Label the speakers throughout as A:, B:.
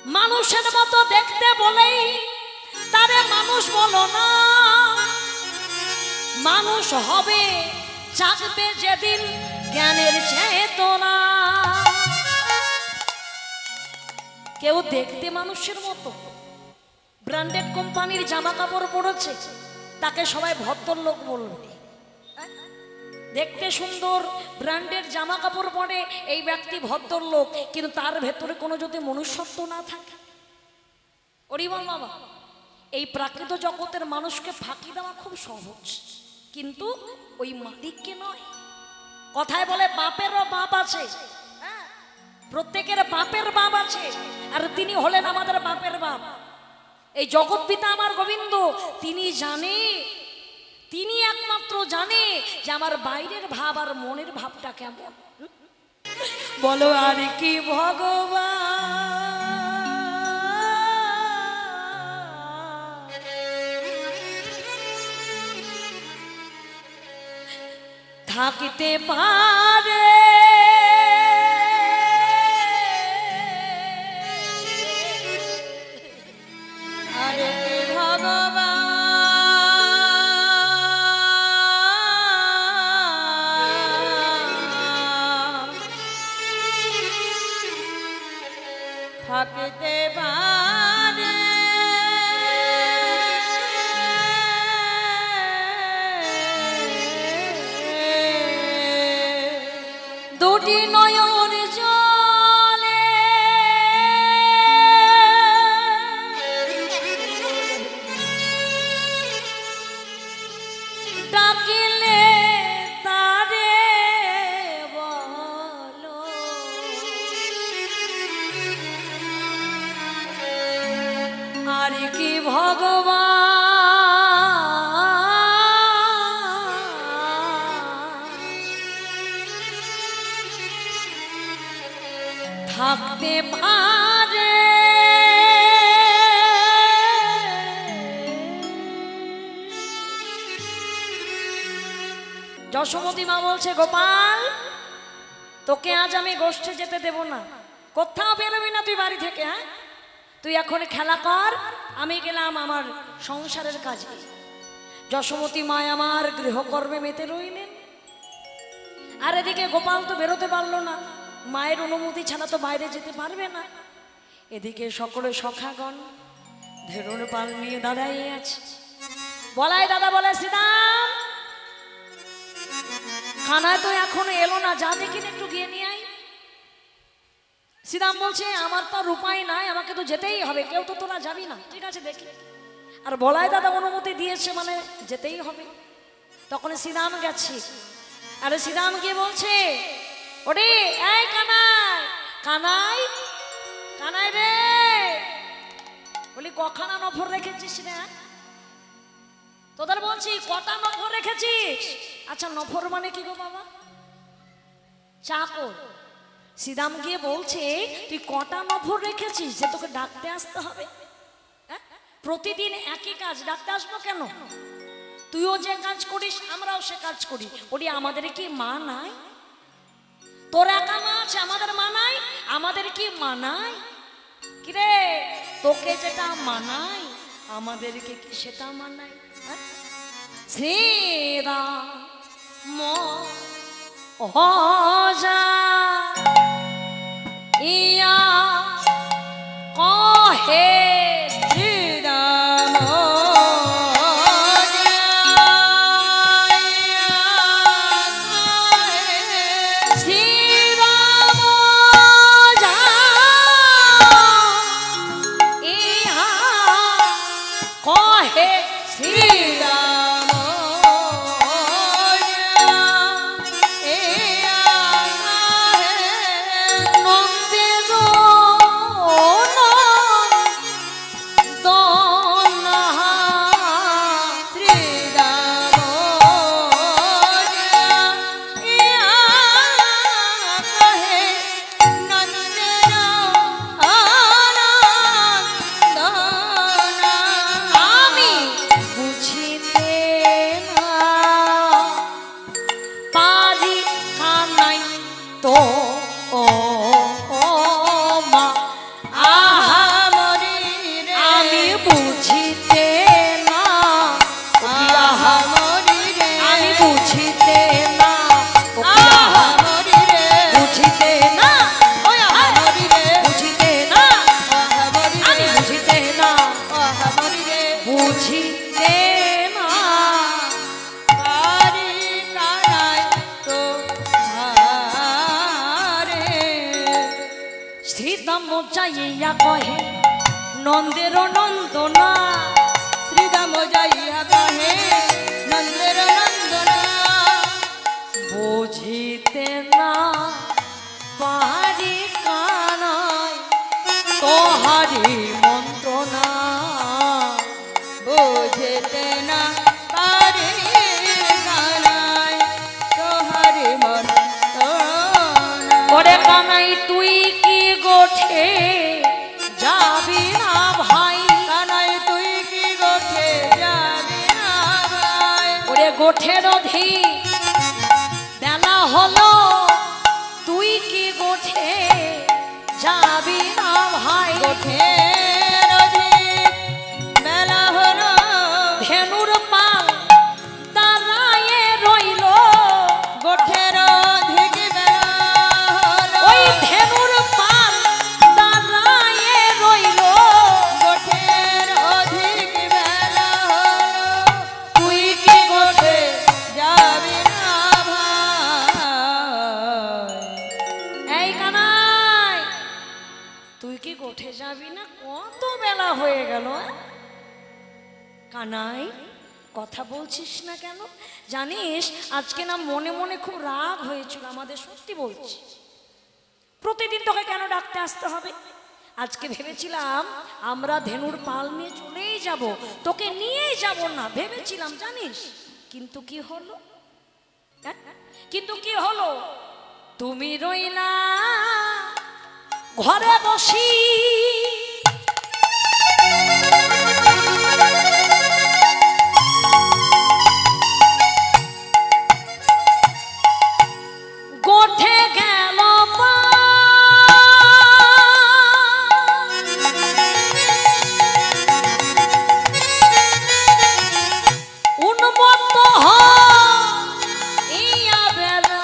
A: মানুষের মতো দেখতে বলেই তারে মানুষ বলো না। মানুষ হবে জাগবে যেদিন জ্ঞানের চেতনা। কেউ দেখতে মানুষের মতো ব্র্যান্ডেড কোম্পানির জামা কাপড় পরেছে, তাকে সবাই ভদ্রলোক বলবে। দেখতে সুন্দর ব্র্যান্ডেড জামা কাপড় পরে এই ব্যক্তি ভদ্রলোক, কিন্তু তার ভেতরে কোনো যদি মনুষ্যত্ব না থাকে। ওরে বাবা, এই প্রাকৃত জগতের মানুষকে ফাঁকি দেওয়া খুব সহজ, কিন্তু ওই মালিককে নয়। কথায় বলে বাপেরও বাপ আছে, প্রত্যেকের বাপের বাপ আছে, আর তিনি হলেন আমাদের বাপের বাপ। এই জগৎ পিতা আমার গোবিন্দ, তিনি জানে, তিনি একমাত্র জানে যে আমার বাইরের ভাব আর মনের ভাবটা কেমন। বলো আর কি ভগবান থাকিতে পারে আরে ভগবান থাকিতে পারে দুটি নয়ন জলে ডাকিলে তারে বলো আর কি ভগবান থাকতে পারে। যশোমতী মা বলছে, গোপাল তোকে আজ আমি গোষ্ঠে যেতে দেব না, কোথাও বেরোবি না তুই বাড়ি থেকে। হ্যাঁ, তুই এখন খেলা কর, আমি গেলাম আমার সংসারের কাজে। যশোমতী মা আমার গৃহকর্মে মেতে রইলেন, আর এদিকে গোপাল তো বেরোতে পারলো না, মায়ের অনুমতি ছাড়া তো বাইরে যেতে পারবে না। এদিকে সকলে সখাগণ ধেরুর পাল নিয়ে দাঁড়াইয়ে আছে। বলাই দাদা বলে, শ্রীরাম খানায় তো এখনো এলো না, যা দেখি একটু গিয়ে নিয়ে আয়। শ্রীরাম বলছে, আমার তো আর উপায় নাই, আমাকে তো যেতেই হবে, কেউ তো তোরা যাবি না, ঠিক আছে দেখি। আর বলাই দাদা অনুমতি দিয়েছে মানে যেতেই হবে। তখন শ্রীরাম গেছে, আরে শ্রীরাম গিয়ে বলছে, ওরে এই কানাই, কানাই কানাই রে, বলি কখানা নফর রেখেছিস রে? তোদের বলছি কটা নফর রেখেছিস? আচ্ছা নফর মানে কি গো বাবা? চাকর। শ্রীরাম গিয়ে বলছে, তুই কটা নফর রেখেছিস যে তোকে ডাকতে আসতে হবে? প্রতিদিন একই কাজ, ডাকতে আসবো কেন? তুইও যে কাজ করিস আমরাও সে কাজ করি। ওরে আমাদের কি মা নাই? তোর একা মা আছে, আমাদের মা নাই? আমাদের কি মানায়? কিরে তোকে যেটা মানায় আমাদেরকে কি সেটা মানায়? শ্রীরাম হজা ইয়া কহে নন্দে কহে নন্দের নন্দনা,
B: শ্রীরাম যাইয়া কহে নন্দের নন্দনা।
A: বুঝিতে না পারি কানাই তোহারি মন্ত্রণা,
B: বুঝতে না পারি কানাই তোহারি মন্ত্রণা।
A: ওরে কানাই তুই কি গোঠে যাবি না ভাই,
B: কানাই তুই কি গোঠে যাবি না ভাই।
A: ওরে গোঠের অধি বেলা হলো তুই কি গোঠে যাবি না ভাই,
B: গোঠের অধিক বেলা হলো
A: ধেনুর পাল দাঁড়ায়ে রইল,
B: গোঠের অধিক বেলা হলো
A: ওই ধেনুর পাল দাঁড়ায়ে রইল,
B: গোঠের অধিক বেলা হলো তুই কি গোঠে যাবি না ভাই।
A: এই কানাই তুই কি গোঠে যাবি না, কত বেলা হয়ে গেল। কানাই কথা বলছিস না কেন? জানিস আজকে না মনে মনে খুব রাগ হয়েছিল আমাদের, সত্যি বলছি। প্রতিদিন তোকে কেন ডাকতে আসতে হবে? আজকে ভেবেছিলাম আমরা ধেনুর পাল নিয়ে চলেই যাব, তোকে নিয়েই যাব না ভেবেছিলাম জানিস, কিন্তু কি হলো? হ্যাঁ? কিন্তু কি হলো? তুমি রইলা ঘরে বসি, গোঠে গেল উন্মত্ত হইয়া বেলা,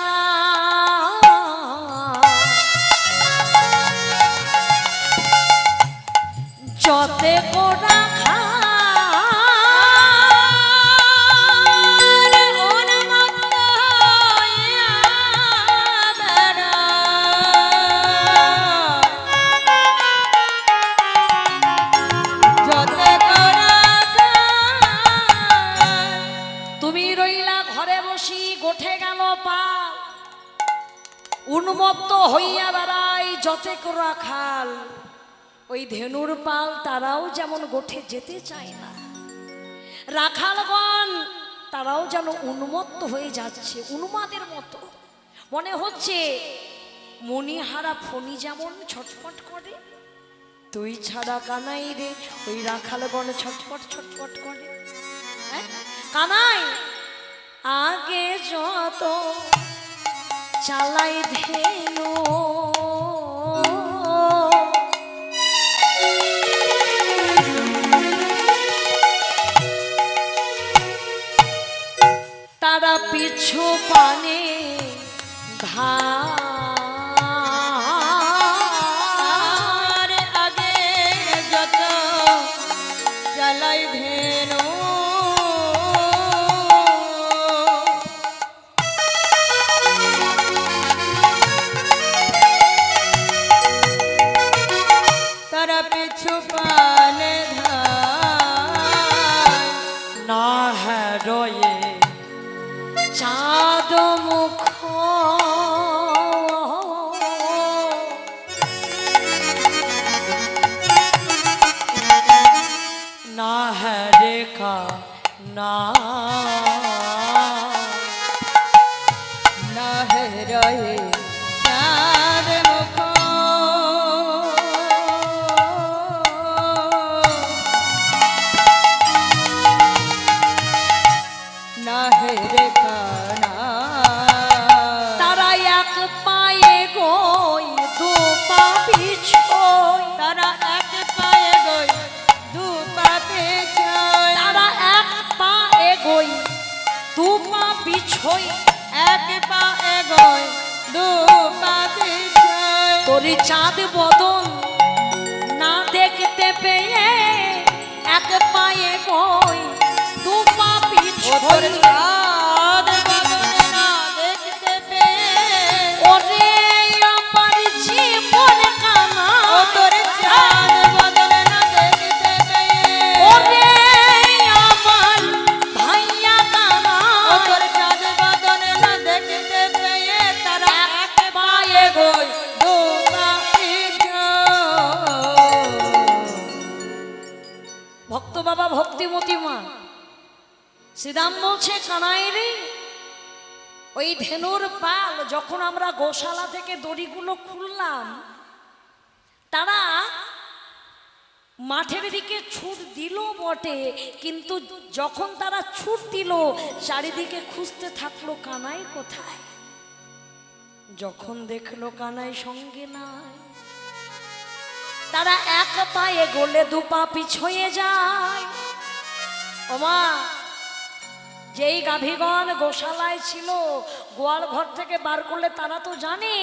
A: যতে কোরা তুমি রইলা ঘরে বসি, গোঠে গেল পাল উন্মত্ত হইয়া বেড়াই যতে কোরা খাল। ওই ধেনুর পাল তারাও যেমন গোঠে যেতে চায় না, রাখালগণ তারাও যেন উন্মত্ত হয়ে যাচ্ছে উন্মাদের মতো। মনে হচ্ছে মণিহারা ফণি যেমন ছটফট করে, তুই ছাড়া কানাই রে ওই রাখালগণ ছটফট ছটফট করে। হ্যাঁ? কানাই আগে যত চালাই ধেনু, তারা পিছু পানে ধার,
B: আগে যত চালাই ধেনু, তারা পিছু পানে ধার,
A: না হ্যারয়ে চাঁদ মুখ, না হ্যারেখা না
B: নাহরয়ে চাঁদ মুখ, নাহরে খানা।
A: তারা এক পায়ে গই দু পা পিছই,
B: তারা এক পায়ে গই দু পা পিছয়,
A: তারা এক পা এগোই দু পা পিছই,
B: এক পা এগোয় দু পা পিছয়।
A: তোরি চাঁদ বদন না দেখতে পেয়ে এক পায়ে গই দু পা
B: ও তোর
A: পিছই,
B: চাঁদ বদন না দেখতে পেয়ে,
A: ওরে আমার জীবন কানা,
B: ও তোর চাঁদ
A: ভক্তিমতী মা। শ্রীদাম বলছে, কানাই রে, ওই ধেনুর পাল যখন আমরা গোশালা থেকে দড়িগুলো খুললাম, তারা মাঠের দিকে ছুট দিল বটে, কিন্তু যখন তারা ছুট দিল চারিদিকে খুঁজতে থাকলো কানাই কোথায়। যখন দেখলো কানাই সঙ্গে নাই, তারা এক পায়ে গলে দু পা পিছয়ে যায়। ওমা, যেই গাভীগণ গোশালায় ছিল, গোয়াল ঘর থেকে বার করলে তারা তো জানে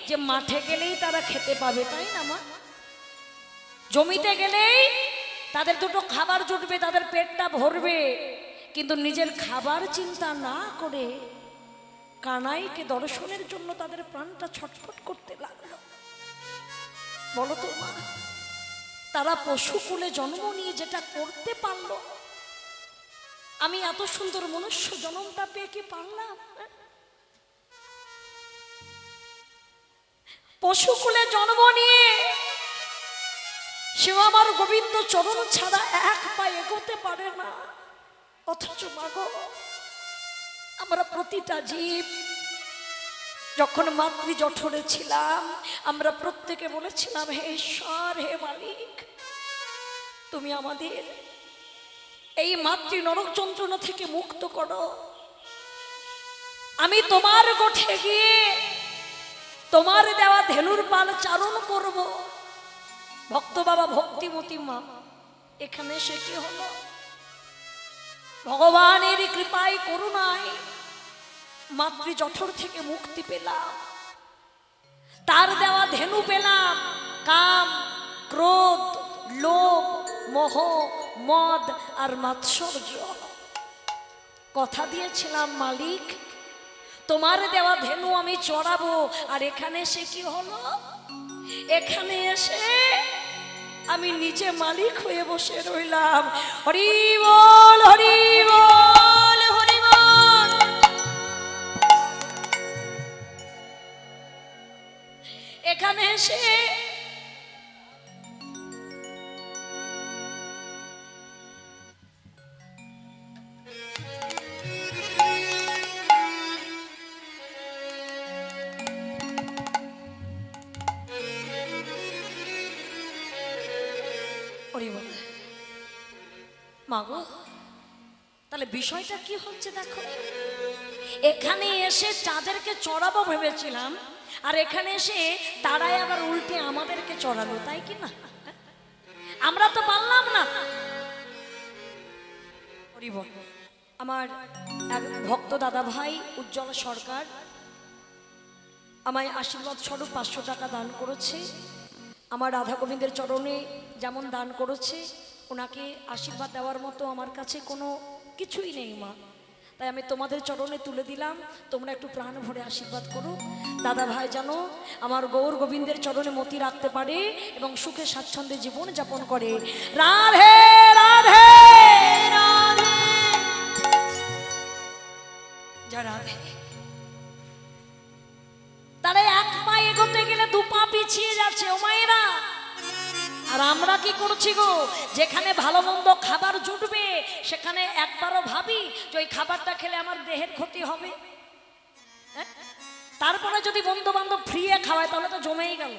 A: যে মাঠে গেলেই তারা খেতে পাবে, তাই না মা? জমিতে গেলেই তাদের দুটো খাবার জুটবে, তাদের পেটটা ভরবে, কিন্তু নিজের খাবার চিন্তা না করে কানাইকে দর্শনের জন্য তাদের প্রাণটা ছটফট করতে লাগলো। বলো তো মা, তারা পশুকুলে জন্ম নিয়ে যেটা করতে পারলো, আমি এত সুন্দর মনুষ্য জন্মটা পেয়ে কি পারলাম? পশুকুলে জন্ম নিয়ে সে আমার গোবিন্দ চরণ ছাড়া এক পা এগোতে পারে না। অথচ মাগো, আমরা প্রতিটা জীব যখন মাতৃ জঠরে ছিলাম, আমরা প্রত্যেকে বলেছিলাম, হে ঈশ্বর, হে মালিক, তুমি আমাদের এই মাতৃ নরক যন্ত্রণা থেকে মুক্ত করো। আমি তোমার গোঠে গিয়ে তোমার দেওয়া ধেনুর পাল চারণ করব। ভক্ত বাবা ভক্তিমতী মা এখানে সে কি হলো? ভগবানের কৃপায় করুণায় মাতৃ জঠর থেকে মুক্তি পেলাম, তার দেওয়া ধেনু পেলাম। কাম, ক্রোধ, লোভ, মোহ, মদ আর মাৎসর্য। কথা দিয়েছিলাম মালিক, তোমার দেওয়া ধেনু আমি চড়াবো। আর এখানে সে কি হলো? এখানে এসে আমি নিজে মালিক হয়ে বসে রইলাম। হরি বল, হরি বল, হরি বল। এখানে এসে মাগো, তাহলে বিষয়টা কি হচ্ছে দেখো। এখানে এসে চাঁদেরকে চড়াবো ভেবেছিলাম, আর এখানে এসে তারাই আবার উল্টে আমাদেরকে চড়ালো, তাই কি না? আমরা তো পারলাম না। আমার এক ভক্ত দাদা ভাই উজ্জ্বল সরকার আমায় আশীর্বাদ স্বরূপ 500 টাকা দান করেছে। আমার রাধা গোবিন্দের চরণে যেমন দান করেছে, ওনাকে আশীর্বাদ দেওয়ার মতো আমার কাছে কোনো কিছুই নেই মা। তাই আমি তোমাদের চরণে তুলে দিলাম, তোমরা একটু প্রাণ ভরে আশীর্বাদ করো। দাদা ভাই যেন আমার গৌর গোবিন্দের চরণে মতি রাখতে পারে এবং সুখে স্বাচ্ছন্দ্যে জীবন যাপন করে। রাধে রাধে রাধে, যা রাধে। তারা এক পা এগোতে গেলে দু পা পিছিয়ে যাচ্ছে ও মায়েরা। আর আমরা কি করছি গো? যেখানে ভালো মন্দ খাবার জুটবে সেখানে একবারও ভাবি যে ওই খাবারটা খেলে আমার দেহের ক্ষতি হবে? তারপরে যদি বন্ধু বান্ধব ফ্রিয়ে খাওয়ায় তাহলে তো জমেই গেল।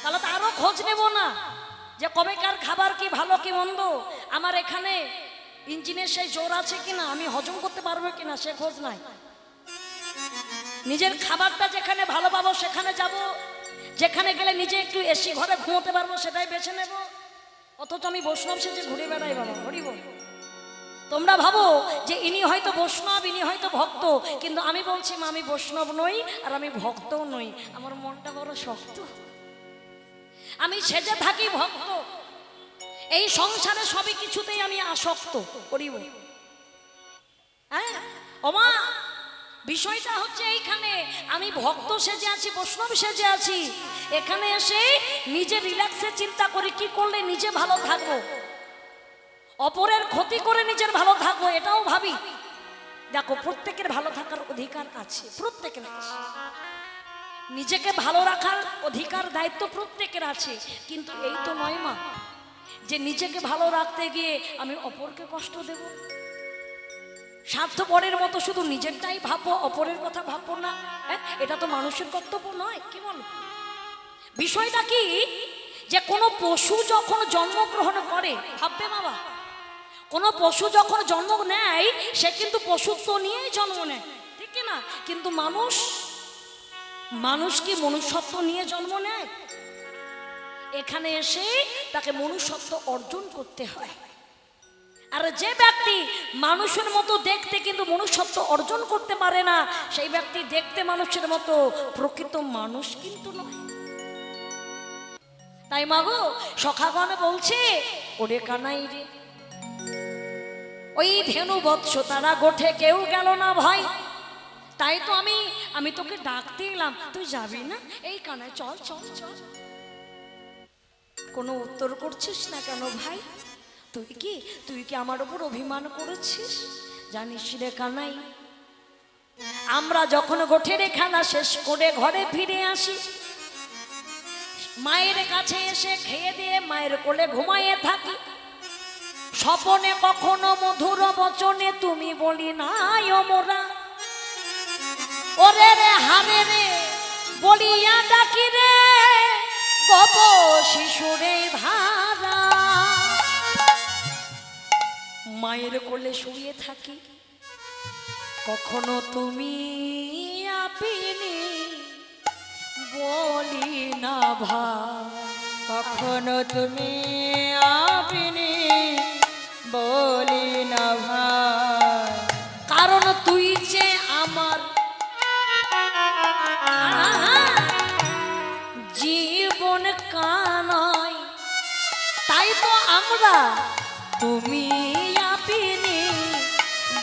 A: তাহলে তো আরো খোঁজ নেব না যে কবেকার খাবার কি ভালো কি মন্দ, আমার এখানে ইঞ্জিনের সেই জোর আছে কিনা, আমি হজম করতে পারবো কিনা, সে খোঁজ নাই। নিজের খাবারটা যেখানে ভালো পাবো সেখানে যাব, যেখানে গেলে নিজে একটু এসি ঘরে ঘুমোতে পারবো সেটাই বেছে নেব। অথচ আমি বৈষ্ণব সেজে ঘুরে বেড়াই বাবা, হরিব। তোমরা ভাবো যে ইনি হয়তো বৈষ্ণব, ইনি হয়তো ভক্ত, কিন্তু আমি বলছি মা, আমি বৈষ্ণব নই আর আমি ভক্তও নই। আমার মনটা বড় শক্ত, আমি সেজে থাকি ভক্ত। এই সংসারে সবই কিছুতেই আমি আসক্ত, হরিব। হ্যাঁ ওমা, বিষয়টা হচ্ছে এইখানে আমি ভক্ত সেজে আছি, বৈষ্ণব সেজে আছি। এখানে এসে নিজে রিল্যাক্সে চিন্তা করি কি করলে নিজে ভালো থাকবো, অপরের ক্ষতি করে নিজের ভালো থাকবো এটাও ভাবি। দেখো, প্রত্যেকের ভালো থাকার অধিকার আছে, প্রত্যেকের আছে। নিজেকে ভালো রাখার অধিকার দায়িত্ব প্রত্যেকের আছে, কিন্তু এই তো নয় মা, যে নিজেকে ভালো রাখতে গিয়ে আমি অপরকে কষ্ট দেব? স্বার্থপরের মতো শুধু নিজেরটাই ভাববো, অপরের কথা ভাববো না? এটা তো মানুষের কর্তব্য নয়, কি বলো? বিষয়টা কি, যে কোনো পশু যখন জন্মগ্রহণ করে, ভাববে বাবা, কোনো পশু যখন জন্ম নেয় সে কিন্তু পশুত্ব নিয়েই জন্ম নেয়, ঠিক না? কিন্তু মানুষ কি মনুষ্যত্ব নিয়ে জন্ম নেয়? এখানে এসে তাকে মনুষ্যত্ব অর্জন করতে হয়। আর যে ব্যক্তি মানুষের মতো দেখতে কিন্তু মনুষ্যত্ব অর্জন করতে পারে না, সেই ব্যক্তি দেখতে মানুষের মতো, প্রকৃত মানুষ কিন্তু নয়। তাই মাগো সখাগণ বলছে, ওরে কানাই রে, ওই ধেনু বৎস তারা গোঠে কেউ গেল না ভাই। তাই তো আমি তোকে ডাকতে এলাম, তুই যাবি না? এই কানাই চল চল চল। কোনো উত্তর করছিস না কেন ভাই? তুই কি আমার উপর অভিমান করেছিস? জানিস রে কানাই, আমরা যখন গোঠের খানা শেষ করে ঘরে ফিরে আসি, মায়ের কাছে এসে খেয়ে দিয়ে মায়ের কোলে ঘুমাইয়ে থাকি, স্বপনে কখনো মধুর বচনে তুমি বলি নাই মোরা, ওরে রে হারে রে বলিয়া ডাকি রে গপ শিশুরে ধারা। মায়ের কোলে শুয়ে থাকি, কখনো তুমি আপিনি বলি না ভাই,
B: কখনো তুমি আপিনি বলি না ভাই।
A: কারণ তুই যে আমার জীবন কানাই, তাই তো আমরা তুমি আপিনি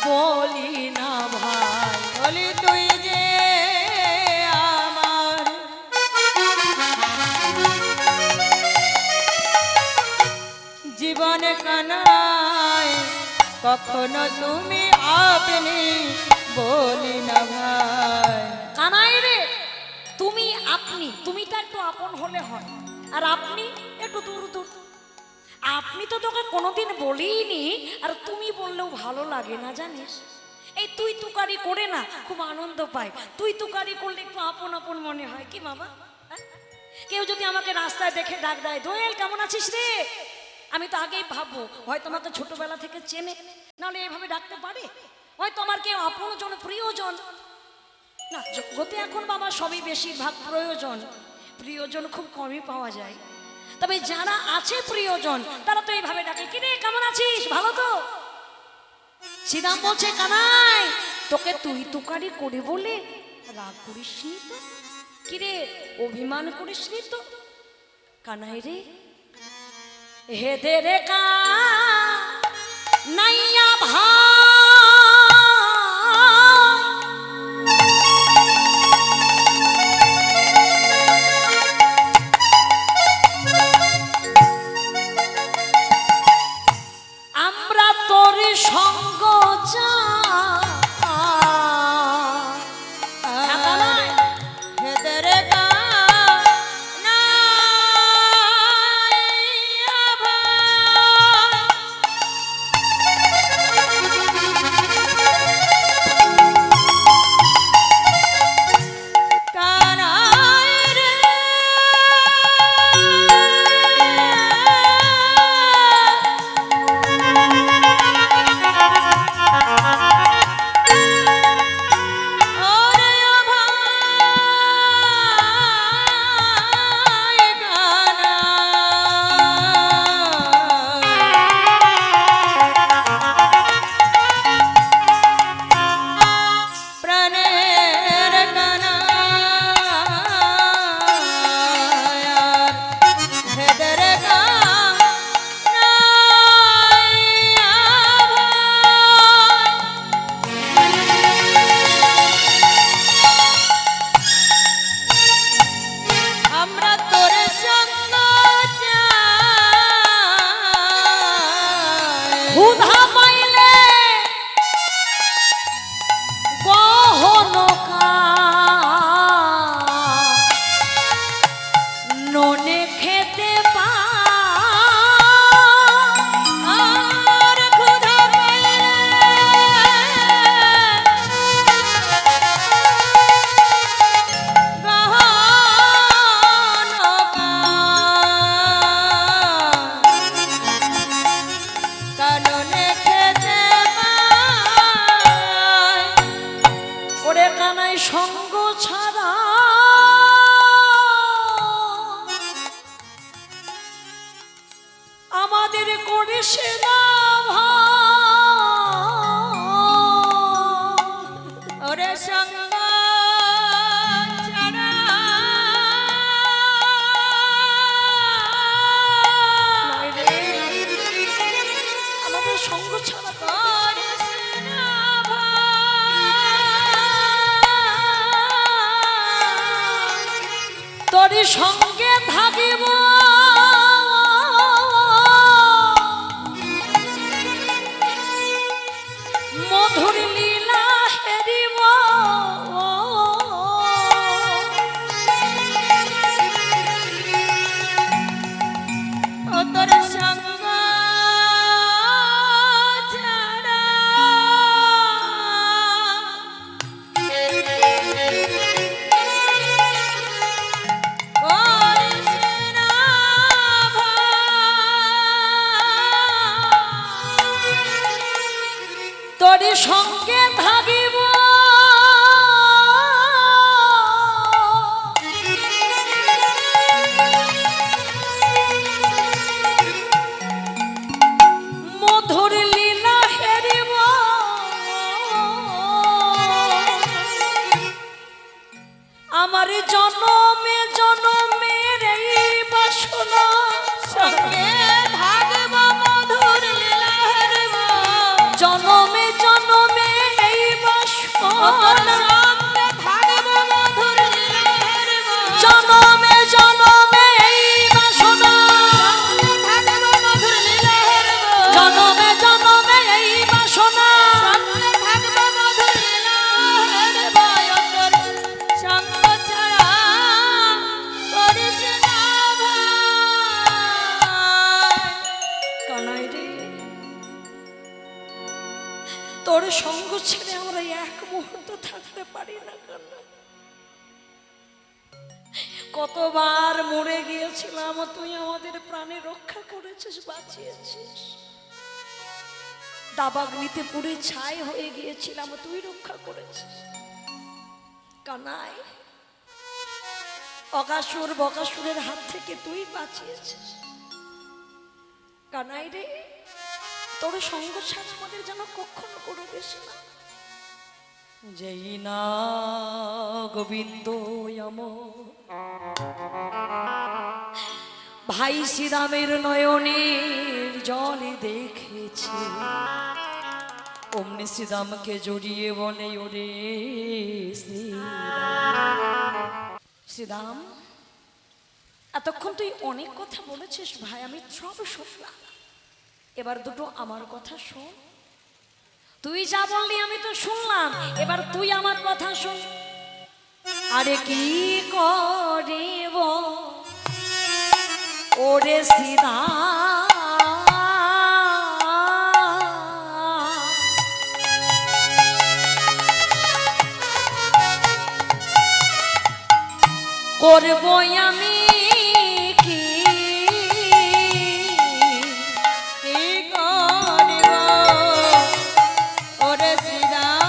A: বলি না ভাই।
B: বলি তুই যে আমার জীবন কানাই, কখনো তুমি আপনি বলি না ভাই।
A: কানাই রে, তুমি আপনি, তুমিটা একটু আপন হলে হয়, আর আপনি একটু দূর দূর। আপনি তো তোকে কোনোদিন বলিনি, আর তুমি বললেও ভালো লাগে না জানিস। এই তুই তুকারি করে না খুব আনন্দ পায়, তুই তুকারি করলে একটু আপন আপন মনে হয়, কি বাবা? হ্যাঁ? কেউ যদি আমাকে রাস্তায় দেখে ডাক দেয়, দোয়েল কেমন আছিস রে, আমি তো আগেই ভাববো হয়তো আমাকে ছোটবেলা থেকে চেনে, নাহলে এভাবে ডাকতে পারে? হয়তো আমার কেউ আপনজন প্রিয়জন না। জগতে এখন বাবা সবই বেশিরভাগ প্রয়োজন, প্রিয়জন খুব কমই পাওয়া যায়। তবে যারা আছে প্রিয়জন তারা তো এইভাবে ডাকে, কিরে কেমন আছিস, ভালো তো? শ্রীরাম বলছে, কানাই তোকে তুই তুকারি করে বলে রাগ করিস নি তো, কিরে অভিমান করিস নি তো? কানাই রে, হেদে রে কা নাইয়া ভাই, আমরা তোর সঙ্গ
B: হেদরে
A: ক্ষুধা পাইলে গহন ননে খেতে পাই, করিস না ভাই।
B: ওরে সঙ্গ ছাড়া
A: আমাদের সঙ্গ ছাড়া
B: করিস না ভাই।
A: তোর সঙ্গে থাকিব মধুর লীলা হেরিব।
B: ও তোর সঙ্গ ছাড়া করিস না ভাই।
A: তোর সঙ্গে থাকিব মধুর লীলা হেরিব। আমার জনমে জনমের এই বাসনা
B: সঙ্গে থাকব মধুর লীলা হেরিব।
A: জনমে জনমে এই
B: ও তোর
A: বাসনা
B: সঙ্গে থাকব মধুর লীলা হেরিব।
A: জনমে জনমে এই বাসনা
B: সঙ্গে থাকব মধুর লীলা হেরিব।
A: জনমে জনমে এই বাসনা
B: সঙ্গে থাকব মধুর লীলা হেরিব। ও তোর সঙ্গ ছাড়া করিস না ভাই।
A: কানাই রে, তোর সঙ্গ ছেড়ে আমরা এক মুহূর্ত থাকতে পারি না কানা। কতবার মরে গিয়েছিলাম, তুই আমাদের প্রাণে রক্ষা করেছিস, বাঁচিয়েছিস। দাবাগ্নিতে পুড়ে ছাই হয়ে গিয়েছিলাম, তুই রক্ষা করেছিস। কানাই, অকাসুর বকাসুরের হাত থেকে তুই বাঁচিয়েছিস। কানাই রে, তোর সঙ্গ ছাড়া আমাদের যেন কখনো করে দিস না। যেই না গোবিন্দ ভাই শ্রীরামের নয়নের জলে দেখেছি, অমনি শ্রীরামকে জড়িয়ে বলে ওরে শ্রীরাম, এতক্ষণ তুই অনেক কথা বলেছিস ভাই, আমি সব শুনলাম। এবার দুটো আমার কথা শোন। তুই যা বললি আমি তো শুনলাম, এবার তুই আমার কথা শোন। আরে কি করিব ওরে সীতা, করব আমি কি
B: কি করিব ওরে শ্রীরাম।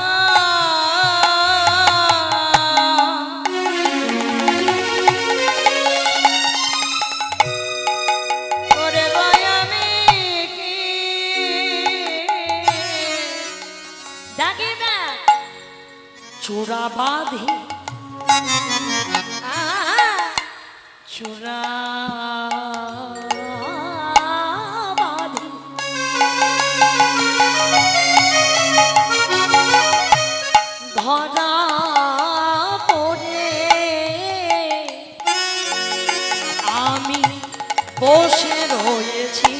B: করব আমি কি
A: ডাকে না চূড়া বাঁধে চূড়া বাঁধে ধরা পড়ে আমি বসে রয়েছি।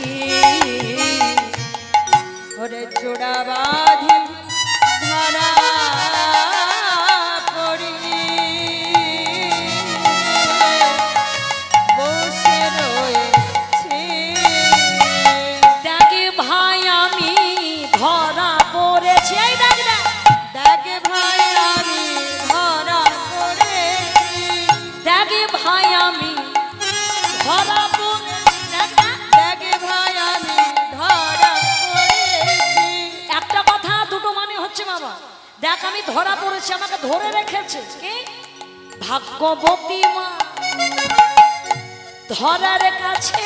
B: ওরে চূড়া বাঁধি ধরা পড়ি বসে রয়েছি।
A: ডাকে ভাই আমি ধরা পড়েছি, এই ডাক ডাক।
B: দেখে ভাই আমি ধরা পড়েছি।
A: ডাকে ভাই আমি ধরা পড়েছি, ডাক ডাক।
B: দেখে ভাই আমি ধরা পড়েছি।
A: একটা কথা দুটো মানে হচ্ছে বাবা, দেখ আমি ধরা পড়েছি, আমাকে ধরে রেখেছে কে? ভাগ্যবতী মা ধরার কাছে।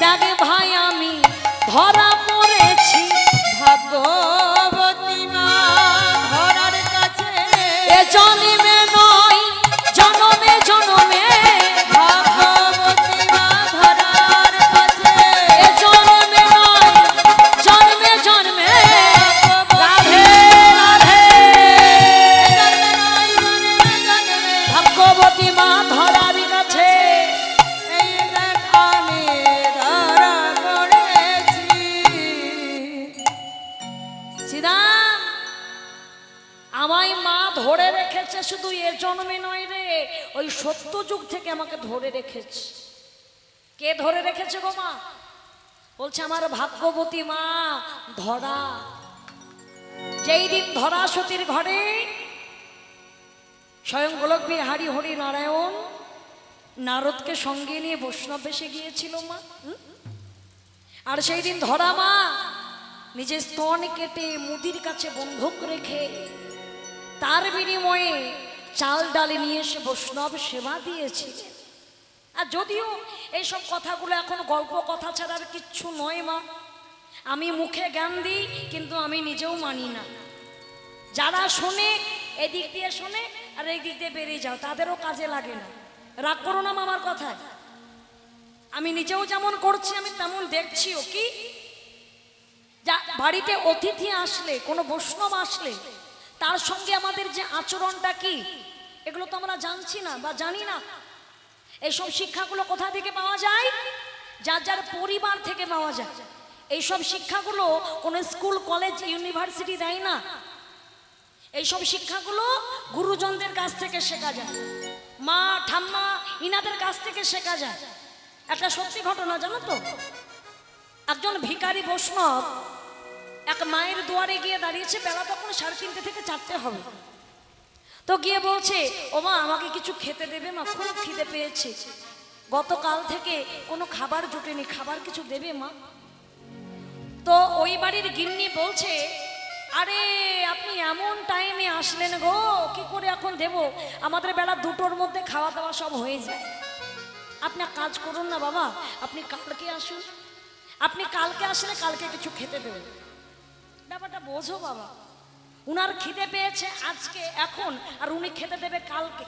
A: ডাকে ভাই আমি শুধু এ জন্মে নয় রে, ওই সত্যযুগ থেকে আমাকে ধরে রেখেছে। কে ধরে রেখেছে গো মা? বলছে আমার ভাগ্যবতী মা ধরা। যেই দিন ধরা সতীর ঘরে স্বয়ং গোলক বিহারী হরি নারায়ণ নারদকে সঙ্গে নিয়ে বৈষ্ণব বেশে গিয়েছিল মা। আর সেই দিন ধরা মা নিজের স্তন কেটে মুদির কাছে বন্ধক রেখে তার বিনিময়ে চাল ডাল নিয়ে এসে বৈষ্ণব সেবা দিয়েছিলেন। আর যদিও এইসব কথাগুলো এখন গল্প কথা ছাড়া আর কিচ্ছু নয় মা, আমি মুখে জ্ঞান দিই কিন্তু আমি নিজেও মানি না। যারা শোনে এদিক দিয়ে শোনে আর এই দিক দিয়ে বেরিয়ে যাও, তাদেরও কাজে লাগে না। রাগ করো না মামার কথায়, আমি নিজেও যেমন করছি আমি তেমন দেখছিও। কি যা বাড়িতে অতিথি আসলে, কোনো বৈষ্ণব আসলে তার সঙ্গে আমাদের যে আচরণটা কি, এগুলো তো আমরা জানছি না বা জানি না। এইসব শিক্ষাগুলো কোথা থেকে পাওয়া যায়? যার যার পরিবার থেকে পাওয়া যায়। এইসব শিক্ষাগুলো কোনো স্কুল কলেজ ইউনিভার্সিটি দেয় না। এইসব শিক্ষাগুলো গুরুজনদের কাছ থেকে শেখা যায়, মা ঠাম্মা ইনাদের কাছ থেকে শেখা যায়। একটা সত্যি ঘটনা জানো তো, একজন ভিখারি বৈষ্ণব এক মায়ের দুয়ারে গিয়ে দাঁড়িয়েছে। বেলা তখন 3:30 থেকে 4টে হবে। তো গিয়ে বলছে, ও মা আমাকে কিছু খেতে দেবে মা, খুব খিদে পেয়েছে, গতকাল থেকে কোনো খাবার জুটেনি, খাবার কিছু দেবে মা। তো ওই বাড়ির গিন্নি বলছে, আরে আপনি এমন টাইমে আসলেন গো, কি করে এখন দেব, আমাদের বেলা 2টোর মধ্যে খাওয়া দাওয়া সব হয়ে যায়। আপনি এক কাজ করুন না বাবা, আপনি কালকে আসুন, আপনি কালকে আসলে কালকে কিছু খেতে দেবেন। ব্যাপারটা বোঝো বাবা, উনার খিদে পেয়েছে আজকে এখন, আর উনি খেতে দেবে কালকে।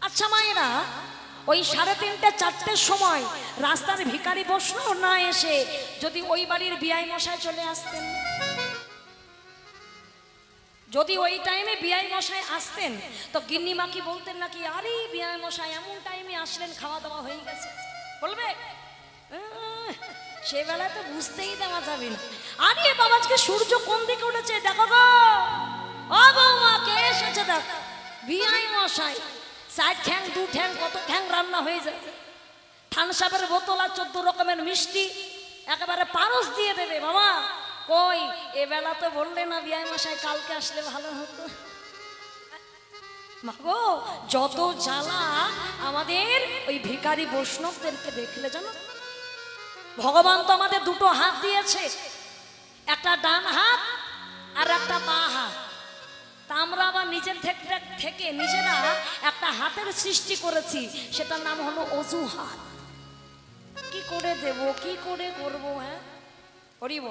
A: আচ্ছা মায়েরা, ওই 3:30 4টের সময় রাস্তার ভিখারি বৈষ্ণব না এসে যদি ওই বাড়ির বিআই মশাই চলে আসতেন, যদি ওই টাইমে বিআই মশাই আসতেন, তো গিন্নিমা কি বলতেন নাকি, আরে বিআই মশাই এমন টাইমে আসলেন, খাওয়া দাওয়া হয়ে গেছে? বলবে? সে বেলায় তো বুঝতেই দেওয়া যাবে না। আরে বাবা আজকে সূর্য কোন দিকে উঠেছে দেখো গো, ও বৌমা কে এসেছে দেখ, বিআই মশাই। 4 ঠ্যাং 2 ঠ্যাং কত ঠ্যাং রান্না হয়ে যায়, থানসাবের বোতল আর 14 রকমের মিষ্টি একেবারে পারস দিয়ে দেবে। বাবা কই এ বেলা তো বললে না বিআই মশাই কালকে আসলে ভালো হতো। মাগো যত জ্বালা আমাদের ওই ভিখারি বৈষ্ণবদেরকে দেখলে জানো। ভগবান তো আমাদের 2টো হাত দিয়েছে, একটা ডান হাত আর একটা বাঁ হাত। তা আমরা আবার নিজের থেকে নিজেরা একটা হাতের সৃষ্টি করেছি, সেটার নাম হলো অজু হাত। কি করে দেব, কি করে করবো? হ্যাঁ করিব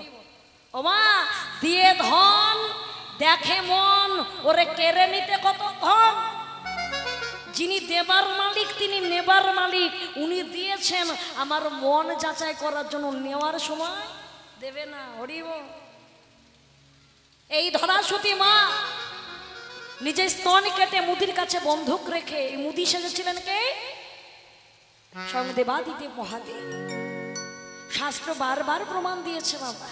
A: ও মা, দিয়ে ধন দেখে মন, ওরে কেড়ে নিতে কতক্ষণ। যিনি দেবার মালিক তিনি নেবার মালিক, উনি দিয়েছেন আমার মন যাচাই করার জন্য, নেওয়ার সময় দেবে না। হরিব এই ধরা সতী মা নিজের স্তন কেটে মুদির কাছে বন্ধক রেখে, এই মুদি সেজেছিলেন কে? স্বয়ং দেবাদিদেব মহাদেব। শাস্ত্র বারবার প্রমাণ দিয়েছে বাবা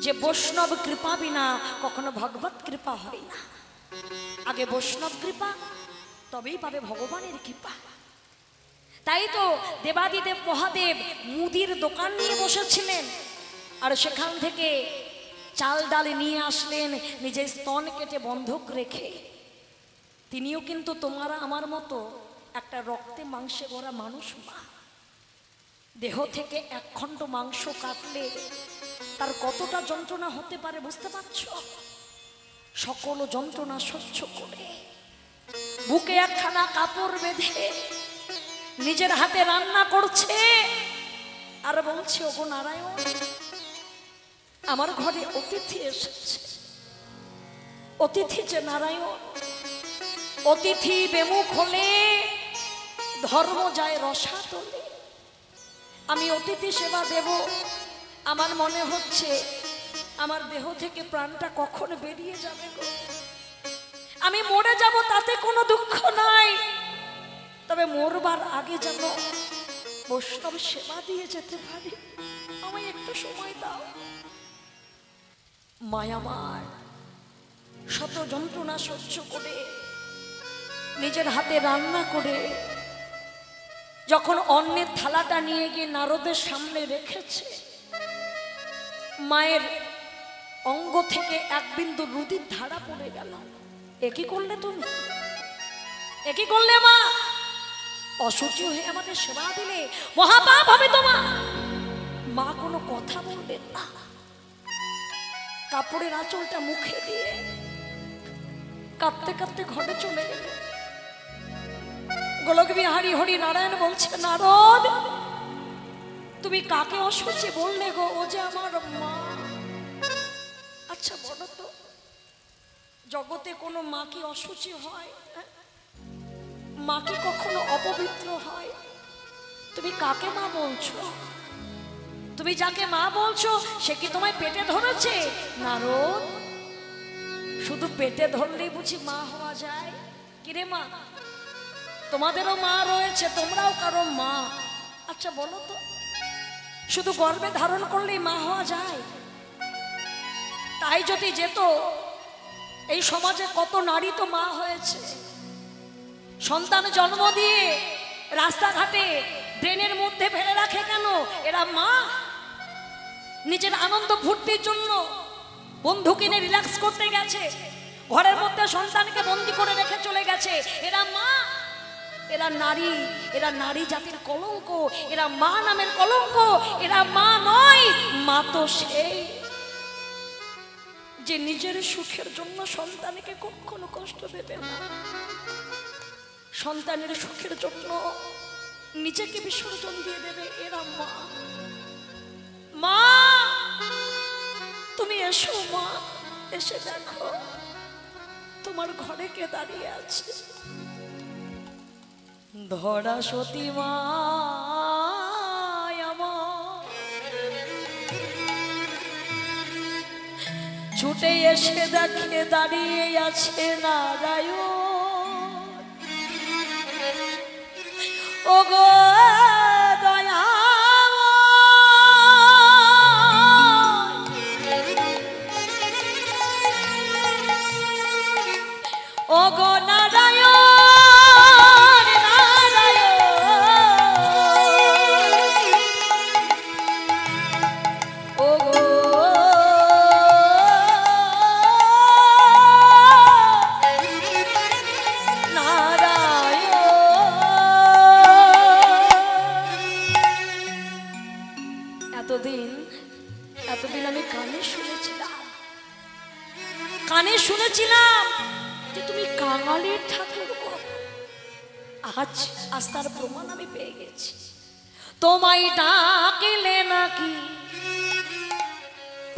A: যে বৈষ্ণব কৃপা বিনা কখনো ভগবত কৃপা হয় না। আগে বৈষ্ণব কৃপা, তবেই পাবে ভগবানের কৃপা। তাই তো দেবাদিদেব মহাদেব মুদির দোকান নিয়ে বসেছিলেন, আর সেখান থেকে চাল ডাল নিয়ে আসলেন নিজের স্তন কেটে বন্ধক রেখে। তিনিও কিন্তু তোমার আমার মতো একটা রক্তে মাংসে গড়া মানুষ মা। দেহ থেকে 1 খণ্ড মাংস কাটলে তার কতটা যন্ত্রণা হতে পারে বুঝতে পারছো? সকল যন্ত্রণা সহ্য করে বুকে একখানা কাপড় বেঁধে নিজের হাতে রান্না করছে, আর বলছে ওগো নারায়ণ আমার ঘরে অতিথি এসেছে। অতিথি যে নারায়ণ, অতিথি বেমুখ হলে ধর্ম যায় রসাতলে। আমি অতিথি সেবা দেব, আমার মনে হচ্ছে আমার দেহ থেকে প্রাণটা কখন বেরিয়ে যাবে গো। আমি মরে যাব তাতে কোনো দুঃখ নাই, তবে মরবার আগে যেন বৈষ্ণব সেবা দিয়ে যেতে পারি। আমায় একটু সময় দাও। মায়ামার শত যন্ত্রণা সহ্য করে নিজের হাতে রান্না করে যখন অন্নের থালাটা নিয়ে গিয়ে নারদের সামনে রেখেছে, মায়ের অঙ্গ থেকে এক বিন্দু রুদির ধারা পড়ে গেল। এ কি করলে তুমি? এ কি করলে মা? অসুচি হয়ে আমাদের সেবা দিলে, মহাপাপ হবে তোমার। মা কোনো কথা বললেন না, কাপড়ের আঁচলটা মুখে দিয়ে কাঁদতে কাঁদতে ঘরে চলে গেলেন। গোলক বিহারী হরি নারায়ণ বলছে, নারদ তুমি কাকে অসুচি বললে গো? ও যে আমার মা। আচ্ছা বলো তো, জগতে কোনো মা কি অসুচি হয়? মা কি কখনো অপবিত্র হয়? তুমি কাকে মা বলছো? তুমি যাকে মা বলছো সে কি তোমায় পেটে ধরেছে? নারদ, শুধু পেটে ধরলেই বুঝি মা হওয়া যায়? কিরে মা, তোমাদেরও মা রয়েছে, তোমরাও কারো মা। আচ্ছা বলো তো, শুধু গর্ভে ধারণ করলেই মা হওয়া যায়? তাই যদি যেত, এই সমাজে কত নারী তো মা হয়েছে। সন্তান জন্ম দিয়ে রাস্তাঘাটে ড্রেনের মধ্যে ফেলে রাখে কেন? এরা মা। নিজের আনন্দ ফুর্তির জন্য বন্ধু কিনে রিল্যাক্স করতে গেছে, ঘরের মধ্যে সন্তানকে বন্দি করে রেখে চলে গেছে। এরা মা, এরা নারী, এরা নারী জাতির কলঙ্ক, এরা মা নামের কলঙ্ক। এরা মা নয়, মা তো সেই যে নিজের সুখের জন্য সন্তানকে কখনো কষ্ট দেবে না, সন্তানের সুখের জন্য নিজেকে বিসর্জন দিয়ে দেবে। এরা মা। মা তুমি এসো মা, এসে দেখো তোমার ঘরে কে দাঁড়িয়ে আছে। ধরা সতী মা আমার ছুটে এসে দেখে দাঁড়িয়ে আছে নারায়ণ। ও গো দয়া, ও গো নারায়ণ, নারায়ণ, ও গো এতদিন আমি কানে শুনেছিলাম যে তুমি কাঙালির ঠাকুর গো। আজ তার প্রমাণ আমি পেয়ে গেছি। তোমায় ডাকলে নাকি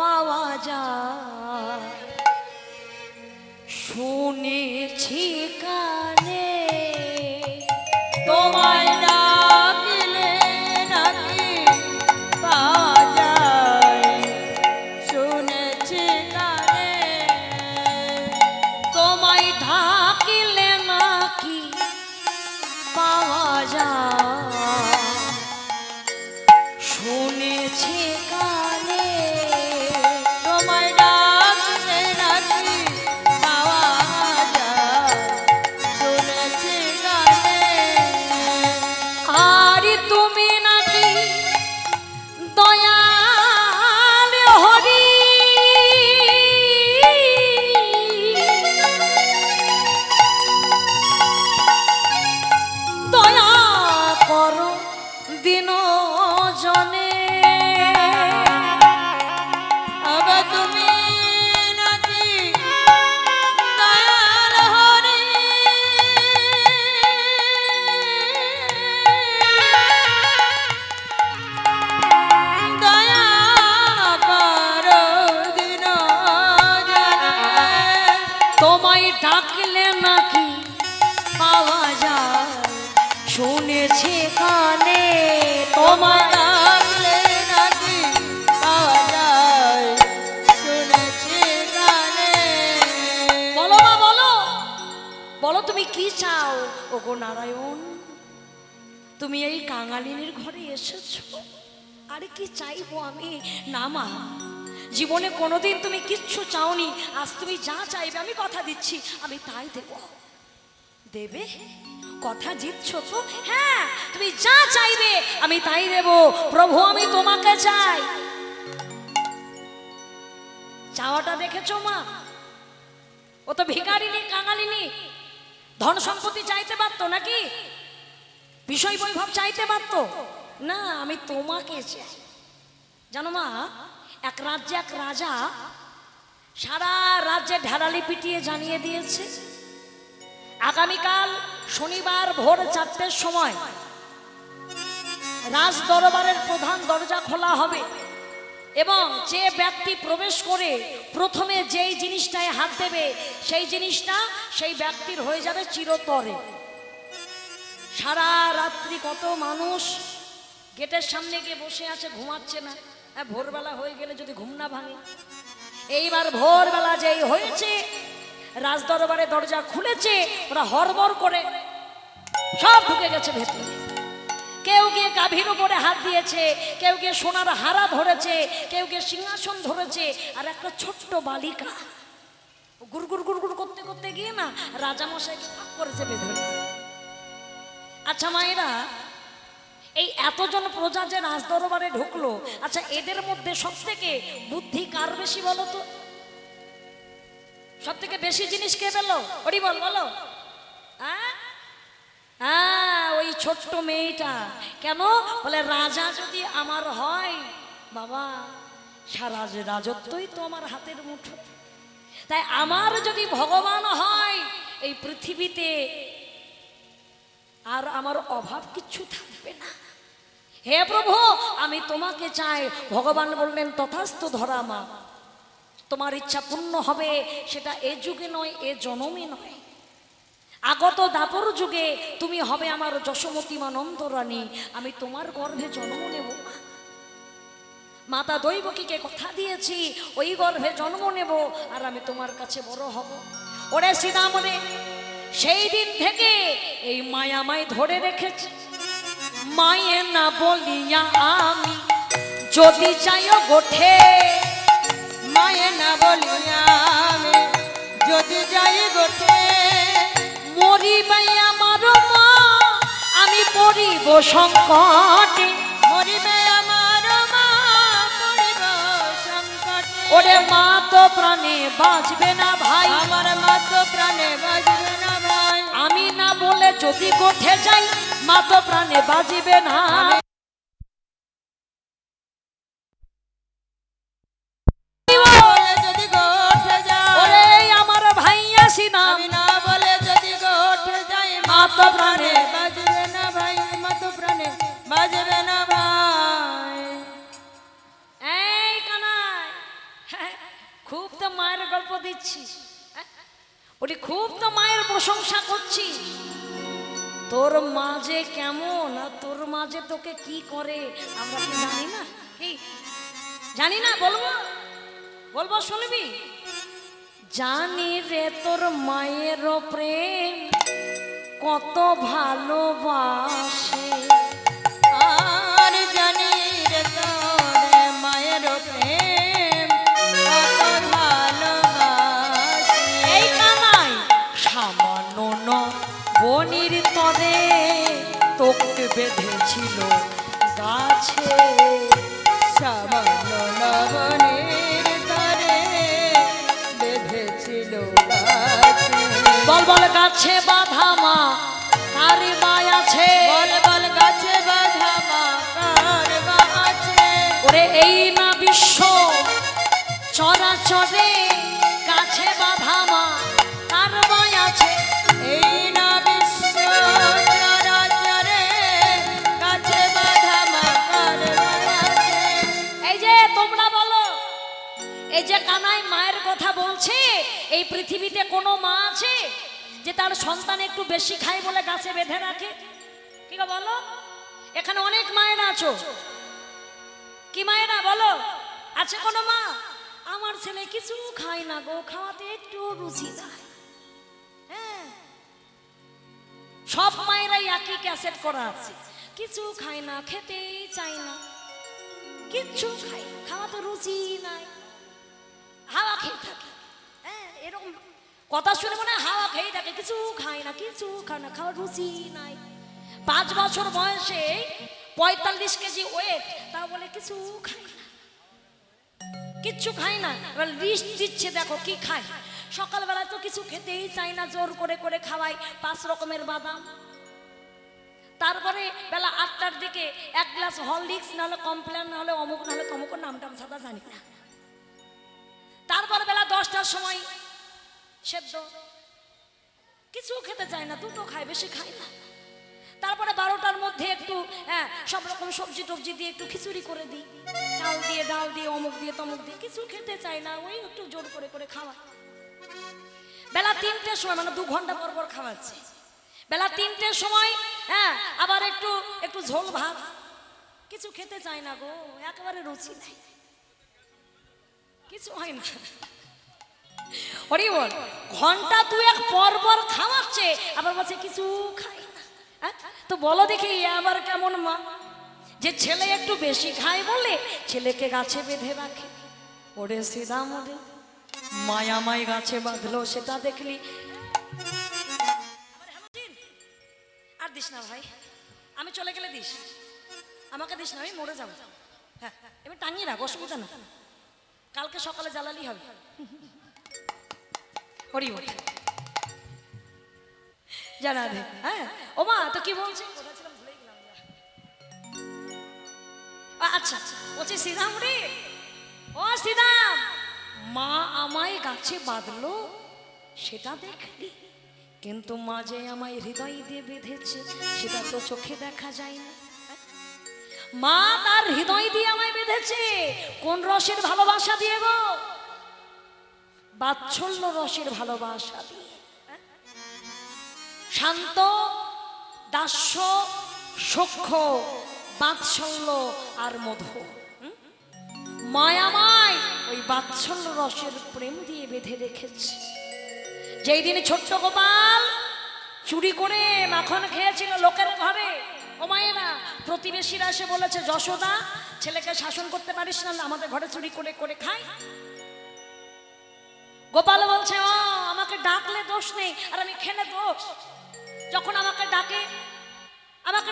A: পাওয়া যায়, শুনেছি কানে।
B: তোমায় ডাকলে নাকি পাওয়া যায়, শুনেছি কানে।
A: তোমায় ডাকলে নাকি পাওয়া যায়, শুনেছি কানে।
B: তোমায় ডাকলে নাকি পাওয়া যায়, শুনেছি কানে।
A: আর তুমি নাকি দয়াল হরি, দয়া করো দিন জনে।
B: আবার তুমি নাকি দয়াল হরি, দয়া করো দিন জনে।
A: তোমায় ডাকলে নাকি পাওয়া যায়, শুনেছি কানে।
B: তোমায়
A: তোমায়
B: ডাকলে নাকি পাওয়া যায়, শুনেছি কানে।
A: বলো মা, বলো বলো তুমি কি চাও? ওগো নারায়ণ, তুমি এই কাঙালিনীর ঘরে এসেছো, আরে কি চাইবো আমি? না মা, জীবনে কোনোদিন তুমি কিচ্ছু চাওনি, আজ তুমি যা চাইবে আমি কথা দিচ্ছি আমি তাই দেব। দেবে? কথা জিতছ তো? হ্যাঁ, তুমি যা চাইবে আমি তাই দেব। প্রভু আমি তোমাকে চাই। চাওয়াটা দেখেছো মা? ও তো ভিখারিনী, কাঙালিনী। ধন সম্পত্তি চাইতে পারতো নাকি? বিষয় বৈভব চাইতে পারতো না? আমি তোমাকে চাই। জানো মা, এক রাজ্যে এক রাজা সারা রাজ্যে ঢেলালি পিটিয়ে জানিয়ে দিয়েছে আগামীকাল শনিবার ভোর 4টের সময় রাজ দরবারের প্রধান দরজা খোলা হবে এবং যে ব্যক্তি প্রবেশ করে প্রথমে যেই জিনিসটায় হাত দেবে সেই জিনিসটা সেই ব্যক্তির হয়ে যাবে চিরতরে। সারা রাত্রি কত মানুষ গেটের সামনে গিয়ে বসে আছে, ঘুমাচ্ছে না। ভোরবেলা হয়ে গেলে যদি ঘুম না ভাঙে। এইবার ভোরবেলা যেই হয়েছে, রাজদরবারে দরজা খুলেছে, ওরা হড়বড় করে সব ঢুকে গেছে ভেতরে। কেউ গিয়ে গাভীর উপরে হাত দিয়েছে, কেউ গিয়ে সোনার হারা ধরেছে, কেউ গিয়ে সিংহাসন ধরেছে। আর একটা ছোট্ট বালিকা গুড়গুড় গুড়গুড় করতে করতে গিয়ে না রাজামশাইকে ফাঁক করেছে ভেতরে। আচ্ছা মায়েরা, এই এতজন প্রজা যে রাজদরবারে ঢুকলো, আচ্ছা এদের মধ্যে সব থেকে বুদ্ধি কার বেশি বলো তো? সব থেকে বেশি জিনিস কে পেলো? ওরি বল, বলো। ওই ছোট্ট মেয়েটা। কেন? বলে রাজা যদি আমার হয় বাবা, সারা যে রাজত্বই তো আমার হাতের মুঠো। তাই আমার যদি ভগবান হয় এই পৃথিবীতে আর আমার অভাব কিচ্ছু থাকবে না। হে প্রভু আমি তোমাকে চাই। ভগবান বললেন তথাস্তু ধরামা, তোমার ইচ্ছা পূর্ণ হবে। সেটা এ যুগে নয়, এ জনমে নয়, আগত দাপর যুগে তুমি হবে আমার যশোমতী মা নন্দ রানী। আমি তোমার গর্ভে জন্ম নেব। মাতা দৈবকীকে কথা দিয়েছি ওই গর্ভে জন্ম নেব আর আমি তোমার কাছে বড় হব। ওরে সীতামণি, সেই দিন থেকে এই মায়া আমায় ধরে রেখেছে। মায়ে না বলিয়া আমি যদি চাইও গোঠে,
B: মায়ে না বলিয়া আমি যদি যাই গোঠে,
A: মরিবাই আমার মা আমি পড়িব সংকটে।
B: মরিবে আমার মা পড়িব সংকটে।
A: ওরে মা তো প্রাণে বাঁচবে না ভাই,
B: আমার মা তো প্রাণে বাঁচবে না ভাই।
A: আমি না বলে যদি গোঠে যাই মা তো প্রাণে বাঁচবে না।
B: বলে যদি গোঠে যাই,
A: ওরে আমার ভাইয়া সিনা,
B: আমি না বলে যদি গোঠে যাই
A: মা তো প্রাণে
B: বাঁচবে না ভাই। মা তো প্রাণে বাঁচবে না ভাই।
A: এই কানাই, খুব তো মায়ের গল্প দিচ্ছি, ওটি খুব তো মায়ের প্রশংসা করছি। তোর মা যে কেমন আর তোর মা যে তোকে কি করে আমরা কি জানি না? কি জানি না? বলবো বলবো, শুনবি? জানি রে তোর মায়ের প্রেম কত ভালোবাসে,
B: আর জানি রে তোর মায়ের প্রেম কত ভালোবাসে।
A: এই কানাই সামান্য ন বনির তরে তোকে বেঁধেছিল গাছে।
B: সামান্য লবণের তরে বেঁধেছিল গাছে।
A: বল বল গাছে বাঁধা মা কার মায় আছে?
B: বল বল গাছে বাঁধা মা কার মা আছে?
A: ওরে এই না বিশ্ব চরাচরে গাছে বাঁধা মা কার মায় আছে?
B: এই না বিশ্ব চরাচরে গাছে বাঁধা মা কার মা আছে?
A: এই যে তোমরা বলো, এই যে কানাই মায়ের কথা বলছে, এই পৃথিবীতে কোনো মা আছে যে তার সন্তান একটু বেশি খায় বলে গাছে বেঁধে রাখে? কি গো বলো? এখানে অনেক মায়েরা আছো, কি মায়েরা বলো? আছে কোনো মা? আমার ছেলে কিছু খায় না গো, খাওয়াতে একটু রুচি নাই। হ্যাঁ, সব মায়েরাই একই ক্যাসেট করা আছে, কিছু খায় না, খেতেই চায় না, কিচ্ছু খায় না, খাওয়াতে রুচি নাই, হাওয়া খেয়ে থাকে। হ্যাঁ, এরকম কথা শুনে মনে হয় হাওয়া খেয়ে থাকে, কিছু খায় না, কিছু খায় না, খাওয়ার রুচি নাই। 5 বছর বয়সে 45 কেজি ওয়েট, তা বলে কিছু খায় না, কিচ্ছু খায় না। এবার লিস্ট দিচ্ছে, দেখো কি খায়। সকালবেলা তো কিছু খেতেই চায় না, জোর করে করে খাওয়াই 5 রকমের বাদাম। তারপরে বেলা 8টার দিকে 1 গ্লাস হরলিক্স, নাহলে কমপ্লেন, নাহলে অমুক, নাহলে তমুক, নামটাম সাদা জানি না। তারপরে বেলা 10টার সময় সেদ্ধ, কিছু খেতে চায় না, দুটো খায়, বেশি খায় না। তারপরে 12টার মধ্যে একটু সব রকম সবজি টবজি দিয়ে একটু খিচুড়ি করে দিই, চাল দিয়ে, ডাল দিয়ে, অমুক দিয়ে, তমুক দিয়ে, কিছু খেতে চায় না, ওই একটু জোর করে করে খাওয়া। বেলা 3টের সময়, মানে 2 ঘন্টা পর পর খাওয়াচ্ছে। বেলা 3টের সময় আবার একটু একটু ঝোল ভাত, কিছু খেতে চায় না গো, একেবারে রুচি নাই, কিছু হয় না। ওরে বল, ঘন্টা 2-1 পর পর খাওয়াচ্ছে, আবার বলছে কিছু খায় না। তো বলো দেখি আবার কেমন মা, যে ছেলে একটু বেশি খায় বলে ছেলেকে গাছে বেঁধে রাখে। ওরে সিদাম, ওরে মায়ামাই গাছে বাঁধলো, সেটা দেখলি। আর দিস না ভাই, আমি চলে গেলে দিস, আমাকে দিস না, আমি মরে যাবো। হ্যাঁ, এবার টাঙিয়ে রাখ, অসুবিধা না, কালকে সকালে জ্বালালি হবে। হরি বল, জানা দে। হ্যাঁ, ও মা তো কি বলছে, আচ্ছা বলছি শ্রীরাম রে, ও শ্রীরাম, মা আমায় গাছে বাঁধলো সেটা দেখলি, কিন্তু মা যে আমায় হৃদয় দিয়ে বেঁধেছে সেটা তো চোখে দেখা যায় না। মা তার হৃদয় দিয়ে আমায় বেঁধেছে, কোন রসের ভালোবাসা দিয়ে গো? বাৎসল্য রসের ভালোবাসা দিয়ে। শান্ত, দাস্য, সখ্য, বাৎসল্য আর মধু। মায়ামায় ওই বাৎসল্য রসের প্রেম দিয়ে বেঁধে রেখেছে। যেই দিনে ছোট্ট গোপাল চুরি করে মাখন খেয়েছিল লোকের ঘরে, ও মায়েরা প্রতিবেশীরা এসে বলেছে, যশোদা ছেলেকে শাসন করতে পারিস না, আমাদের ঘরে চুরি করে করে খায়। গোপাল বলছে, ও আমাকে ডাকলে দোষ নেই, আর আমি খেলে দোষ। যখন আমাকে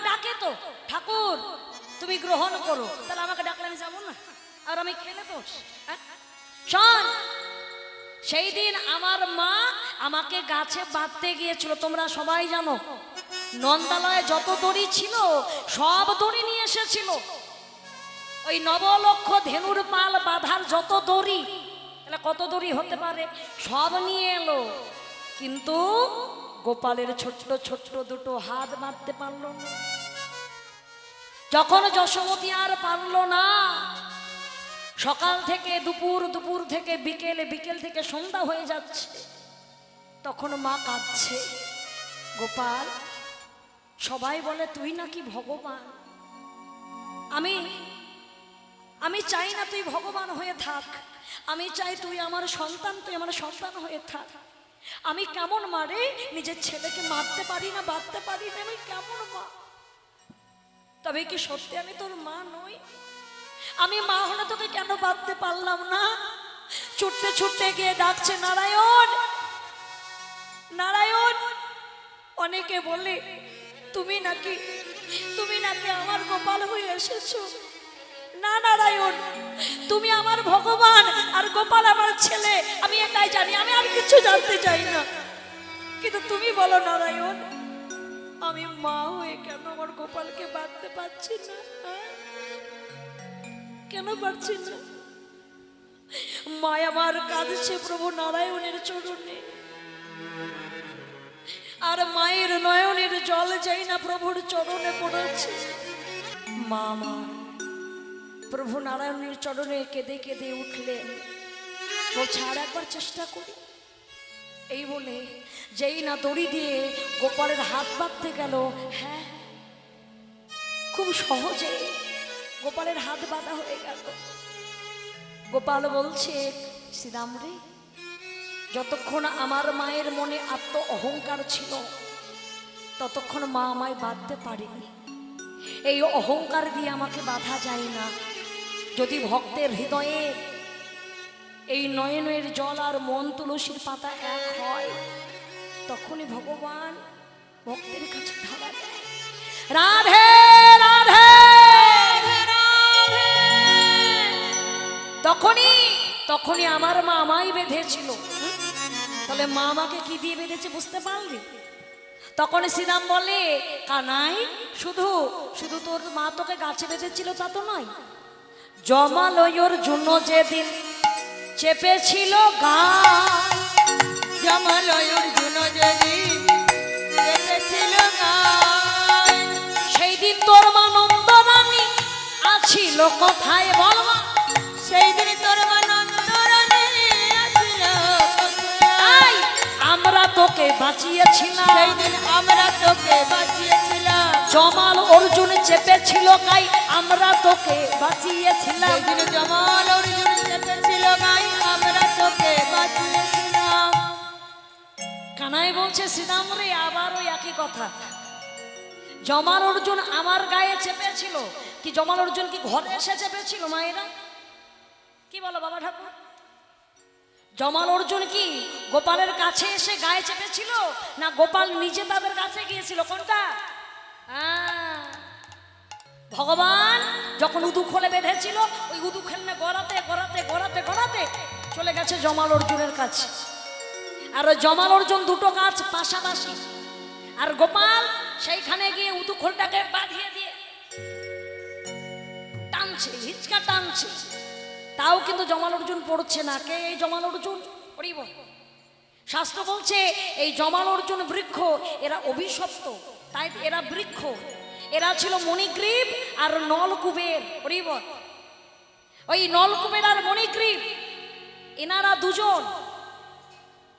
A: ডাকে তো ঠাকুর তুমি গ্রহণ করো, তাহলে আমাকে ডাকলে আমি যাবো না, আর আমি খেলে দোষ? শোন, সেই দিন আমার মা আমাকে গাছে বাঁধতে গিয়েছিল, তোমরা সবাই জানো, নন্দালয়ে যত দড়ি ছিল সব দড়ি নিয়ে এসেছিল। ওই 9 লক্ষ ধেনুর পাল বাঁধার যত দড়ি, তাহলে কত দড়ি হতে পারে, সব নিয়ে এলো। কিন্তু গোপালের ছোট্ট ছোট্ট দুটো হাত বাঁধতে পারলো না। যখন যশোমতী আর পারলো না, সকাল থেকে দুপুর, দুপুর থেকে বিকেল, বিকেল থেকে সন্ধ্যা হয়ে যাচ্ছে, তখন মা কাঁদছে। গোপাল, সবাই বলে তুই নাকি ভগবান, আমি চাই না তুই ভগবান হয়ে থাক, আমি চাই তুই আমার সন্তান, তুই আমার সন্তান হয়ে থাক। আমি কেমন মারে, নিজের ছেলেকে মারতে পারি না, বাঁধতে পারি না, আমি কেমন মা? তবে কি সত্যি আমি তোর মা নই? আমি মা হলে তোকে কেন বাঁধতে পারলাম না? ছুটতে ছুটতে গিয়ে ডাকছে, নারায়ণ, নারায়ণ। অনেকে বলে তুমি নাকি আমার গোপাল হয়ে এসেছো। না নারায়ণ, তুমি আমার ভগবান আর গোপাল আমার ছেলে, আমি এটাই জানি, আমি আর কিছু জানতে চাই না। কিন্তু তুমি বলো নারায়ণ, আমি মা হয়ে কেন আমার গোপালকে বাঁধতে পারছি না? কেন পারছি না? মা আমার কাঁদছে প্রভু নারায়ণের চরণে, আর মায়ের নয়নের জল যাই না প্রভুর চরণে পড়েছে। মা আমার প্রভু নারায়ণের চরণে কেঁদে কেঁদে উঠলেন, বলছে আর একবার চেষ্টা করি। এই বলে যেই না দড়ি দিয়ে গোপালের হাত বাঁধতে গেল, হ্যাঁ খুব সহজে গোপালের হাত বাঁধা হয়ে গেল। গোপাল বলছে, শ্রীরাম রে, যতক্ষণ আমার মায়ের মনে আত্ম অহংকার ছিল ততক্ষণ মা আমায় বাঁধতে পারেনি। এই অহংকার দিয়ে আমাকে বাঁধা যায় না। যদি ভক্তের হৃদয়ে এই নয়নের জল আর মন তুলসীর পাতা এক হয়, তখনই ভগবান ভক্তের কাছে ধারা দেয়, রাধে রাধে। তখনই আমার মা আমায় বেঁধেছিল। তাহলে মা আমাকে কি দিয়ে বেঁধেছে বুঝতে পারলি? তখন শ্রীরাম বলে, কানাই শুধু শুধু তোর মা তোকে গাছে বেঁধেছিল তা তো নয়, জমালয়র জন্য যেদিন চেপেছিল গাছ,
B: জমালয়র জন্য যেদিন চেপেছিল গাছ,
A: সেই দিন তোর মা নন্দরানী আছিল কোথায় বল মা?
B: সেই দিন তোর মা নন্দরানী আছিল
A: তাই আমরা তোকে বাঁচিয়েছিলাম,
B: সেই দিন আমরা তোকে বাঁচিয়েছিলাম,
A: জমাল অর্জুন চেপেছিল গাই আমরা তোকে বাঁচিয়েছিলাম,
B: সেই দিন জমাল অর্জুন চেপেছিল গাই আমরা তোকে বাঁচিয়েছিলাম।
A: কানাই বলছে, শ্রীরাম রে আবার ওই একই কথা, জমাল অর্জুন আমার গায়ে চেপেছিল কি? জমাল অর্জুন কি ঘরে এসে চেপেছিল মায়েরা? কি বলো বাবা ঠাকুর? জমাল অর্জুন কি গোপালের কাছে এসে গায়ে চেপেছিল, না গোপাল নিজে তাদের কাছে গিয়েছিল? কোনটা? ভগবান যখন উদু খোলে বেঁধেছিল, ওই উদু খেলনে গড়াতে গড়াতে গড়াতে গড়াতে চলে গেছে জমাল অর্জুনের কাছে। আর ওই জমাল অর্জুন দুটো গাছ পাশাপাশি, আর গোপাল সেইখানে গিয়ে উদু খোলটাকে বাঁধিয়ে দিয়ে টানছে, হিচকা টানছে, তাও কিন্তু জমাল অর্জুন পড়ছে না। কে এই জমাল অর্জুন? পড়িব। শাস্ত্র বলছে এই জমাল অর্জুন বৃক্ষ, এরা অভিশপ্ত, তাই এরা বৃক্ষ। এরা ছিল মণিগ্রীব আর নলকুবের। পড়িব। ওই নলকুবের আর মণিগ্রীব এনারা দুজন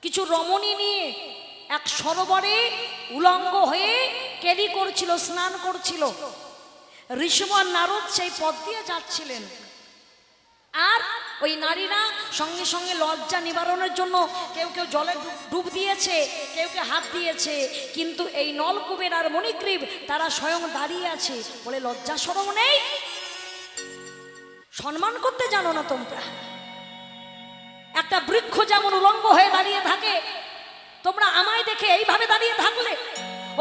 A: কিছু রমণী নিয়ে এক সরোবরে উলঙ্গ হয়ে কেলি করছিল, স্নান করছিল। ঋষভ আর নারদ সেই পথ দিয়ে যাচ্ছিলেন, আর ওই নারীরা সঙ্গে সঙ্গে লজ্জা নিবারণের জন্য কেউ কেউ জলে ডুব দিয়েছে, কেউ কেউ হাত দিয়েছে, কিন্তু এই নলকুবের আর মণিগ্রীব তারা স্বয়ং দাঁড়িয়ে আছে, বলে লজ্জা শরম নেই, সম্মান করতে জানো না তোমরা? একটা বৃক্ষ যেমন উলঙ্গ হয়ে দাঁড়িয়ে থাকে, তোমরা আমায় দেখে এইভাবে দাঁড়িয়ে থাকলে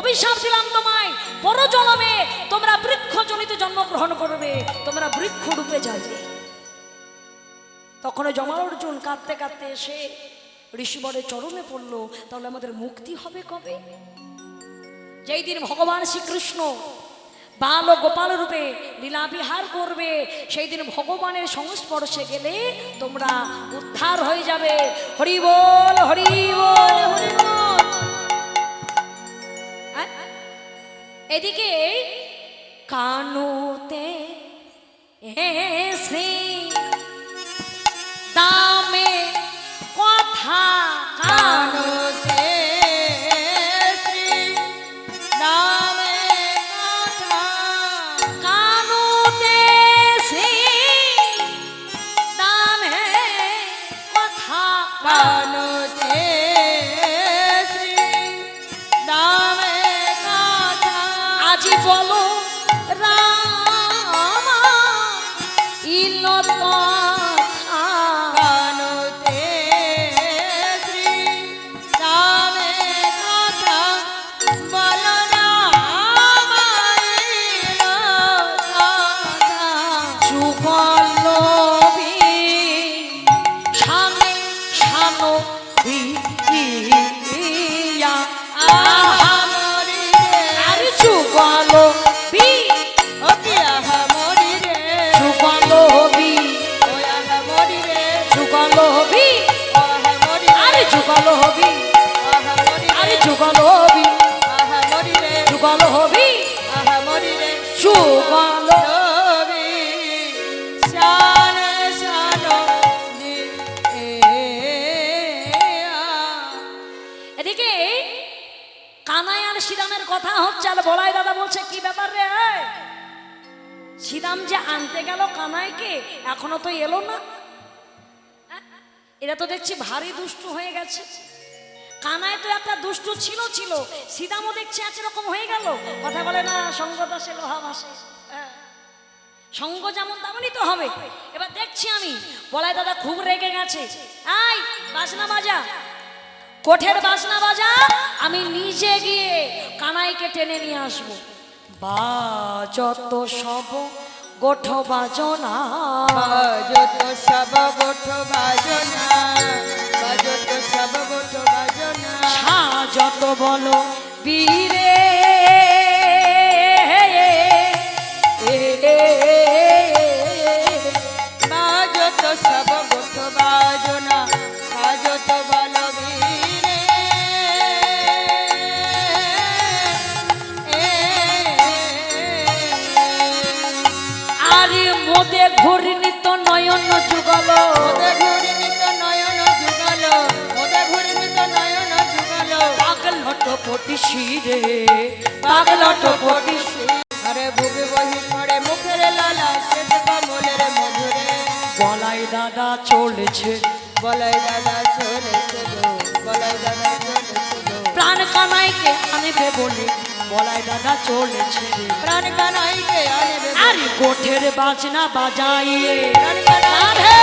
A: অভিশাপ দিলাম তোমায়, পরজন্মে তোমরা বৃক্ষ জনিত জন্মগ্রহণ করবে, তোমরা বৃক্ষ রূপে যাবে। তখন জমাল অর্জুন কাঁদতে কাঁদতে এসে ঋষিবরের চরণে পড়লো, তাহলে আমাদের মুক্তি হবে কবে? যেই দিন ভগবান শ্রীকৃষ্ণ বাল ও গোপাল রূপে লীলা বিহার করবে, সেই দিন ভগবানের সংস্পর্শে গেলে তোমরা উদ্ধার হয়ে যাবে। হরি বল, হরি বল, হরি বল। এদিকে কানুতে শ্রী দামে কথা,
B: কানুতে শ্রী নামে কথা,
A: কানুতে শ্রী দামে কথা,
B: কানুতে শ্রী নামে কথা,
A: আজি বলো রাম ইলত
B: কানুতে শ্রী নামে কথা, বলো না আমায় কথা,
A: যুগলবি শানে শানো ভিয়া
B: আহা মরি রে,
A: আরে যুগলবি
B: ও কি আহা মরি রে,
A: যুগলবি
B: ও আহা মরি রে,
A: যুগলবি
B: ও আহা মরি রে,
A: আরে যুগলবি
B: আহা মরি রে,
A: আরে যুগলবি
B: আহা মরি রে,
A: যুগলবি
B: আহা মরি রে,
A: যুগল।
B: রবি শান শান জি
A: এদিকে কানাই আর শ্রীরামের কথা হচ্ছে, আর বলাই দাদা বলছে কি ব্যাপার রে, শ্রীরাম যে আনতে গেল কানাইকে এখনো তো এলো না। এরা তো দেখছি ভারী দুষ্টু হয়ে গেছে। কানাই তো একটা দুষ্টু ছিল, শ্রীরামও দেখছি একরকম হয়ে গেল। কথা বলে না, সঙ্গ দাসে লোহা ভাসে, সঙ্গ যেমন তেমনই তো হবে। এবার দেখছি আমি বলাই দাদা খুব রেগে গেছে। আই বাজনা বাজা, কোঠের বাজনা বাজা, আমি নিজে গিয়ে কানাইকে টেনে নিয়ে আসবো। বাজত সব গোঠ বাজনা,
B: বাজত সব গোঠ বাজনা, বাজত সব গোঠ বাজনা,
A: সাজত বলো বীরে
B: বাজত সব গোঠ বাজনা, সাজত বলবীরে।
A: আরে মোদে ঘূর্ণিত নয়ন যুগল,
B: মোদে ঘূর্ণিত নয়ন যুগল, মোদে ঘূর্ণিত নয়ন যুগল,
A: পাগলট পটি শিরে, পাগলট পটি শিরে।
B: আরে ভুবি বহি পড়ে মুখের লালা, শেষ কমলের মধুরে।
A: বলাই দাদা চলেছে,
B: বলাই দাদা চলেছে গো, বলাই দাদা চলেছে গো,
A: প্রাণ কানাইকে আনবে বলে বলাই দাদা চলেছে।
B: প্রাণ কানাইকে আনবে বলে,
A: আরে কোঠের বাজনা বাজাইয়ে
B: প্রাণ কানাইকে
A: রাধে।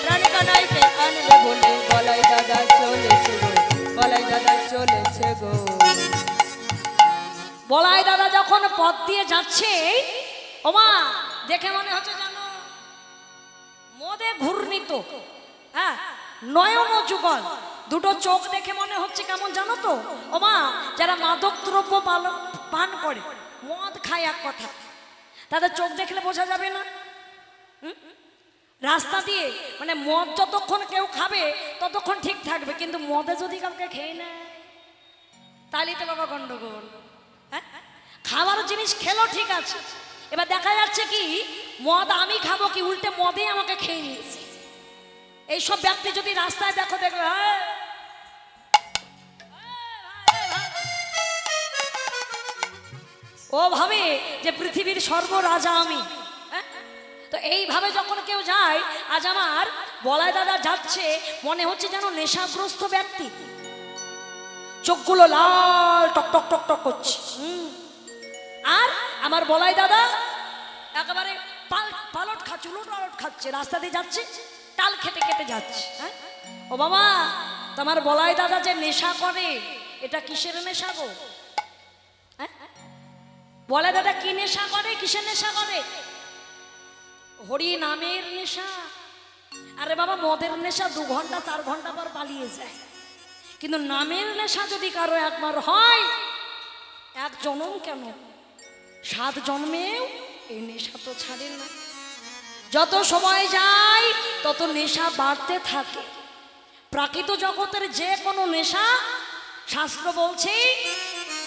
B: প্রাণ কানাইকে আনবে বলে বলাই দাদা চলেছে গো, বলাই দাদা চলেছে গো।
A: বলাই দাদা যখন পথ দিয়ে যাচ্ছে, ওমা দেখে মনে হচ্ছে জানো মোদে ঘূর্ণিত, হ্যাঁ নয়ন যুগল, দুটো চোখ দেখে মনে হচ্ছে কেমন জানো তো ওমা, যারা মাদক দ্রব্য পান করে, মদ খায় এক কথা, তাদের চোখ দেখলে বোঝা যাবে না? রাস্তা দিয়ে মানে মদ যতক্ষণ কেউ খাবে ততক্ষণ ঠিক থাকবে, কিন্তু মদে যদি কাউকে খেয়ে নেয় তাহলেই তো বাবা গন্ডগোল। হ্যাঁ খাবার জিনিস খেলো ঠিক আছে, এবার দেখা যাচ্ছে কি মদ আমি খাবো কি উল্টে মদে আমাকে খেয়ে নিয়েছে। এইসব ব্যক্তি যদি রাস্তায় দেখো দেখবে ও ভাবে যে পৃথিবীর সর্বরাজা আমি। হ্যাঁ তো এইভাবে যখন কেউ যায়, আজ আমার বলাই দাদা যাচ্ছে মনে হচ্ছে যেন নেশাগ্রস্ত ব্যক্তি, চোখগুলো লাল টক টক টক টক করছে। আর আমার বলাই দাদা একেবারে পালট খাচ্ছে, উলট পালট খাচ্ছে, রাস্তা দিয়ে যাচ্ছে, তাল খেতে খেতে যাচ্ছে। হ্যাঁ ও বাবা, তোমার বলাই দাদা যে নেশা করে, এটা কিসের নেশা গো? হ্যাঁ বলাই দাদা কি নেশা করে, কিসের নেশা করে? হরি নামের নেশা। আরে বাবা মদের নেশা 2 ঘন্টা 4 ঘন্টা পর পালিয়ে যায়, কিন্তু নামের নেশা যদি কারো একবার হয়, এক জন্ম কেন 7 জন্মেও এই নেশা তো ছাড়ে না। যত সময় যায় তত নেশা বাড়তে থাকে। প্রাকৃত জগতের যে কোনো নেশা, শাস্ত্র বলছে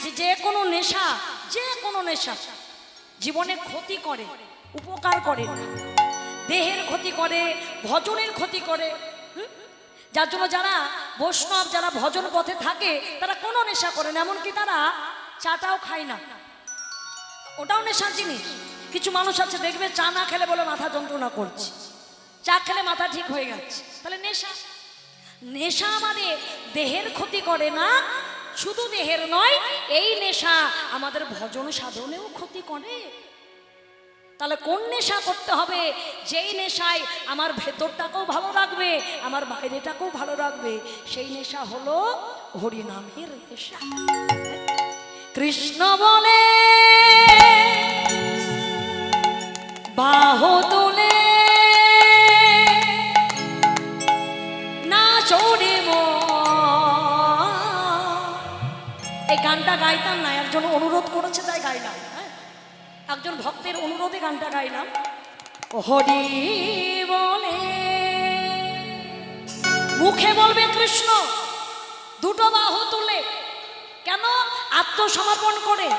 A: যে যে কোনো নেশা, যে কোনো নেশা জীবনে ক্ষতি করে, উপকার করে না। দেহের ক্ষতি করে, ভজনের ক্ষতি করে। যার জন্য যারা বৈষ্ণব, যারা ভজন পথে থাকে, তারা কোনো নেশা করে না, এমনকি তারা চাটাও খায় না, ওটাও নেশার জিনিস। কিছু মানুষ আছে দেখবে চা না খেলে বলে মাথা যন্ত্রণা করছে, চা খেলে মাথা ঠিক হয়ে যাচ্ছে, তাহলে নেশা। নেশা আমাদের দেহের ক্ষতি করে না, শুধু দেহের নয়, এই নেশা আমাদের ভজন সাধনেও ক্ষতি করে। তাহলে কোন নেশা করতে হবে? যেই নেশায় আমার ভেতরটাকেও ভালো রাখবে, আমার বাইরেটাকেও ভালো রাখবে, সেই নেশা হলো হরিনামের নেশা। কৃষ্ণ বলে বাহু তুলে না চড়ে এই গানটা গাইতাম না, একজন অনুরোধ করেছে তাই গাইলাম। একজন ভক্তের অনুরোধে গানটা গাইলাম। হরি বলে মুখে বলবে কৃষ্ণ, দুটো বাহু তুলে, কেন? আত্মসমর্পণ করে।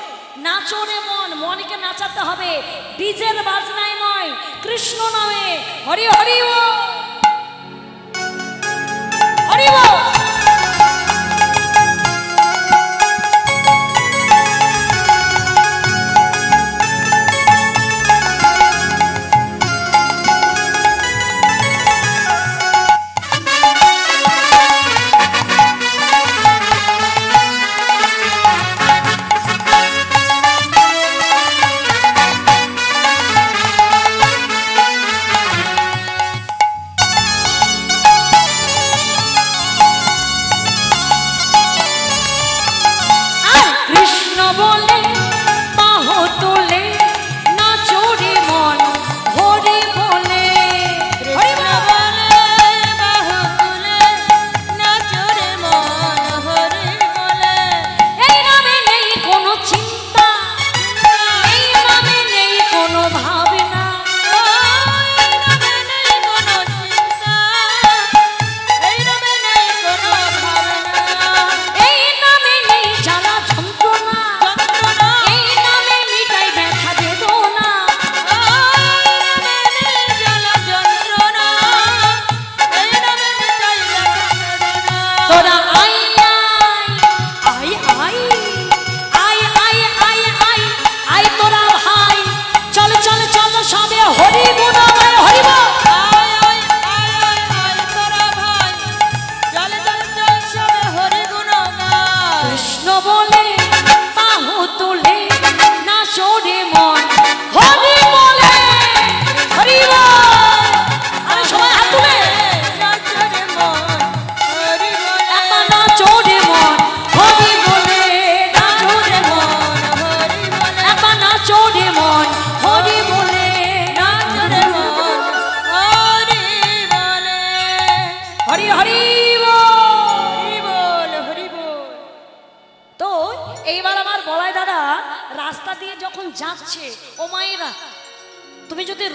A: নাচো রে মন, মনকে নাচাতে হবে, ডিজের বাজনায় নয়, কৃষ্ণ নামে। হরি হরি ও হরি ও।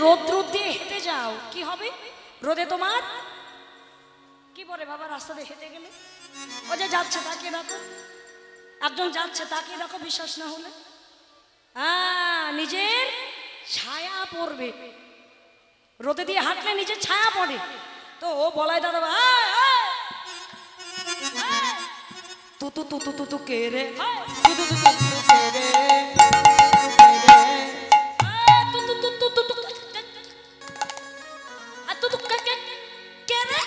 A: রোদ দিয়ে হেঁটে যাও কি হবে? রোদে তোমার কি পরে বাবা? রাস্তা দিয়ে হেঁটে গেলে ও যে যাচ্ছে তাকিয়ে রাখো, একজন যাচ্ছে তাকিয়ে রাখো, বিশ্বাস না হলে নিজের ছায়া পড়বে। রোদে দিয়ে হাঁটলে নিজের ছায়া পড়ে। তো ও বলাই দাদা তু তু তু তু তু তু কে রে?
B: তু তু তু তু তু কে রে?
A: তু তু তু তু তু তু তু তু কে রে?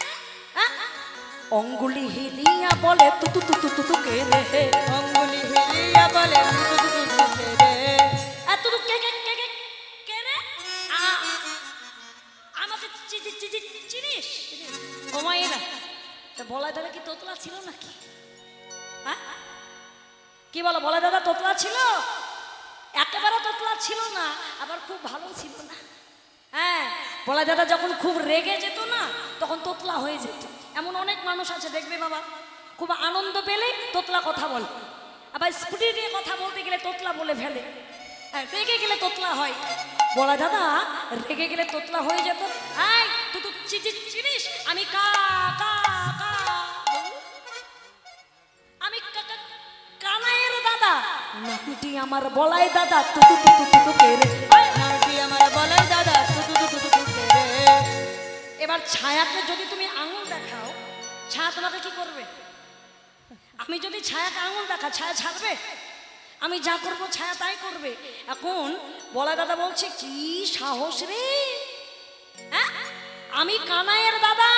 A: অঙ্গুলি হিলিয়া বলে তু তু তু তু তু তু কে রে?
B: অঙ্গুলি হিলিয়া বলে তু তু তু তু তু কে রে?
A: তু তু কে কে কে কে কে রে? আমাকে চিনিস? ও মায়েরা, তা বলাই দাদা কি তোতলা ছিল নাকি? কি বলো, বলাই দাদা তোতলা ছিল? একেবারে তোতলা ছিল না, আবার খুব ভালো ছিল না। বলাই দাদা যখন খুব রেগে যেত না, তখন তোতলা হয়ে যেত। এমন অনেক মানুষ আছে দেখবে বাবা, খুব আনন্দ পেলে তোতলা কথা বলে, আবার স্কুটি নিয়ে কথা বলতে গেলে তোতলা বলে ফেলে। রেগে গেলে তোতলা হয়। বলাই দাদা রেগে গেলে তোতলা হয়ে যেত। তুই তো চিনিস আমি কা কা কা আমি কানাইয়ের দাদা, নামটি আমার বলাই দাদা তু তু তু তু তু কে রে?
B: নামটি আমার বলাই দাদা তু তু তু তু তু কে রে?
A: এবার ছায়াকে যদি তুমি আঙুল দেখাও, ছায়া তোমাকে কি করবে? আমি যদি ছায়াকে আঙুল দেখা, ছায়া ছাড়বে? আমি যা করব ছায়া তাই করবে। এখন বলাই দাদা বলছে কি সাহস রে, আমি কানাইয়ের দাদা,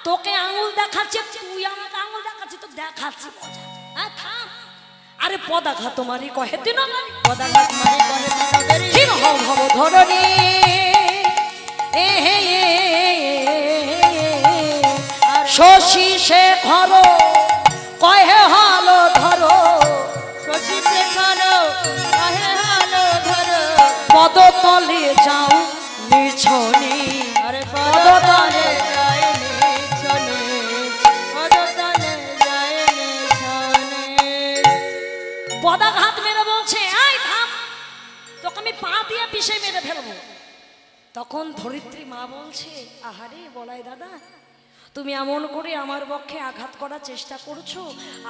A: তোকে আঙুল দেখাচ্ছে, তুই আমাকে আঙুল দেখাচ্ছি, তো দেখাচ্ছি মজা। থাম। আরে পদাঘাত মারি কহে দিন,
B: পদাঘাত মারি কহে দিন,
A: দিন হব হব ধরনি শশী শেখর কহে হালো ধরো,
B: শশী শেখর কহে হালো ধরো,
A: পদতলে যাও নিছনি।
B: আরে পদতলে যায় নিছনি, পদতলে যায় নিছনি।
A: পদাঘাত মেরে বলছে আই থাম, তোকে আমি পা দিয়ে পিষে মেরে ফেলবো। তখন ধরিত্রী মা বলছে আহারে বলাই দাদা, তুমি এমন করে আমার পক্ষে আঘাত করার চেষ্টা করছো,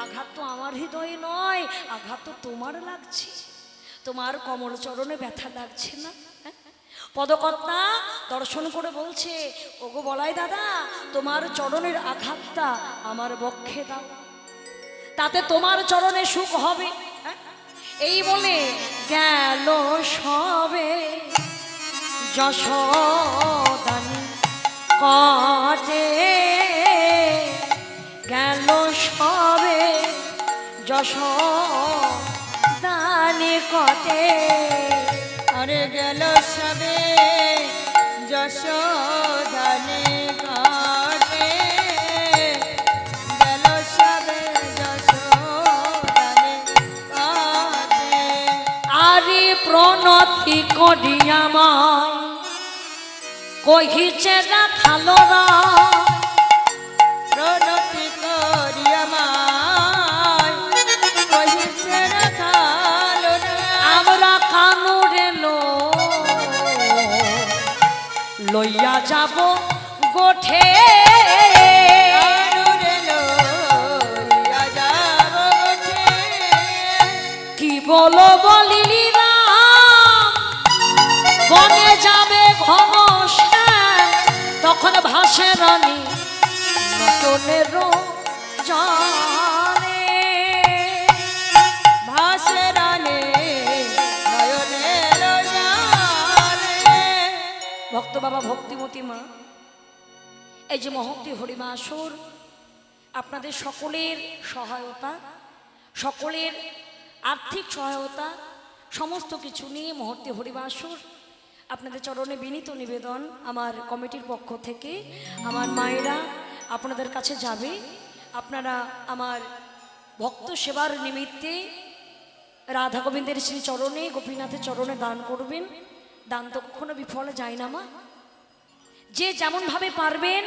A: আঘাত তো আমার হৃদয়ে নয়, আঘাত তো তোমার লাগছে। তোমার কমল চরণে ব্যথা লাগছে না? পদকর্তা দর্শন করে বলছে ওগো বলাই দাদা, তোমার চরণের আঘাতটা আমার বক্ষে দাও, তাতে তোমার চরণে সুখ হবে। এই বলে গেল সবে যশোদানি কটে, গেল সবে যশোদানি কটে।
B: আরে গেল সবে যশোদানি কটে, গেল সবে যশোদানি কটে।
A: আরে প্রণতি করিয়ামায় কহিছে রাখালো রা,
B: প্রণতি করিয়ামায় কহিছে রাখালো রা।
A: আমরা কানুরে লইয়া যাব গোঠে,
B: কানুরে লইয়া যাব গোঠে।
A: কি বলো বলিলি রাম, বনে যাবে ঘন শ্যাম, তখন ভাসে রানী নটনের জানে।
B: ভাসে রানে নয়নের জানে।
A: ভক্ত বাবা ভক্তিমতী মা, এই যে মহন্তী হরিমা আসর, আপনাদের সকলের সহায়তা, সকলের আর্থিক সহায়তা, সমস্ত কিছু নিয়ে মহন্তী হরিমা আসর আপনাদের চরণে বিনীত নিবেদন আমার কমিটির পক্ষ থেকে আমার মায়েরা আপনাদের কাছে যাবে। আপনারা আমার ভক্ত সেবার নিমিত্তে রাধা গোবিন্দের শ্রী চরণে, গোপীনাথের চরণে দান করবেন। দান তো কখনো বিফলে যায় না মা, যে যেমনভাবে পারবেন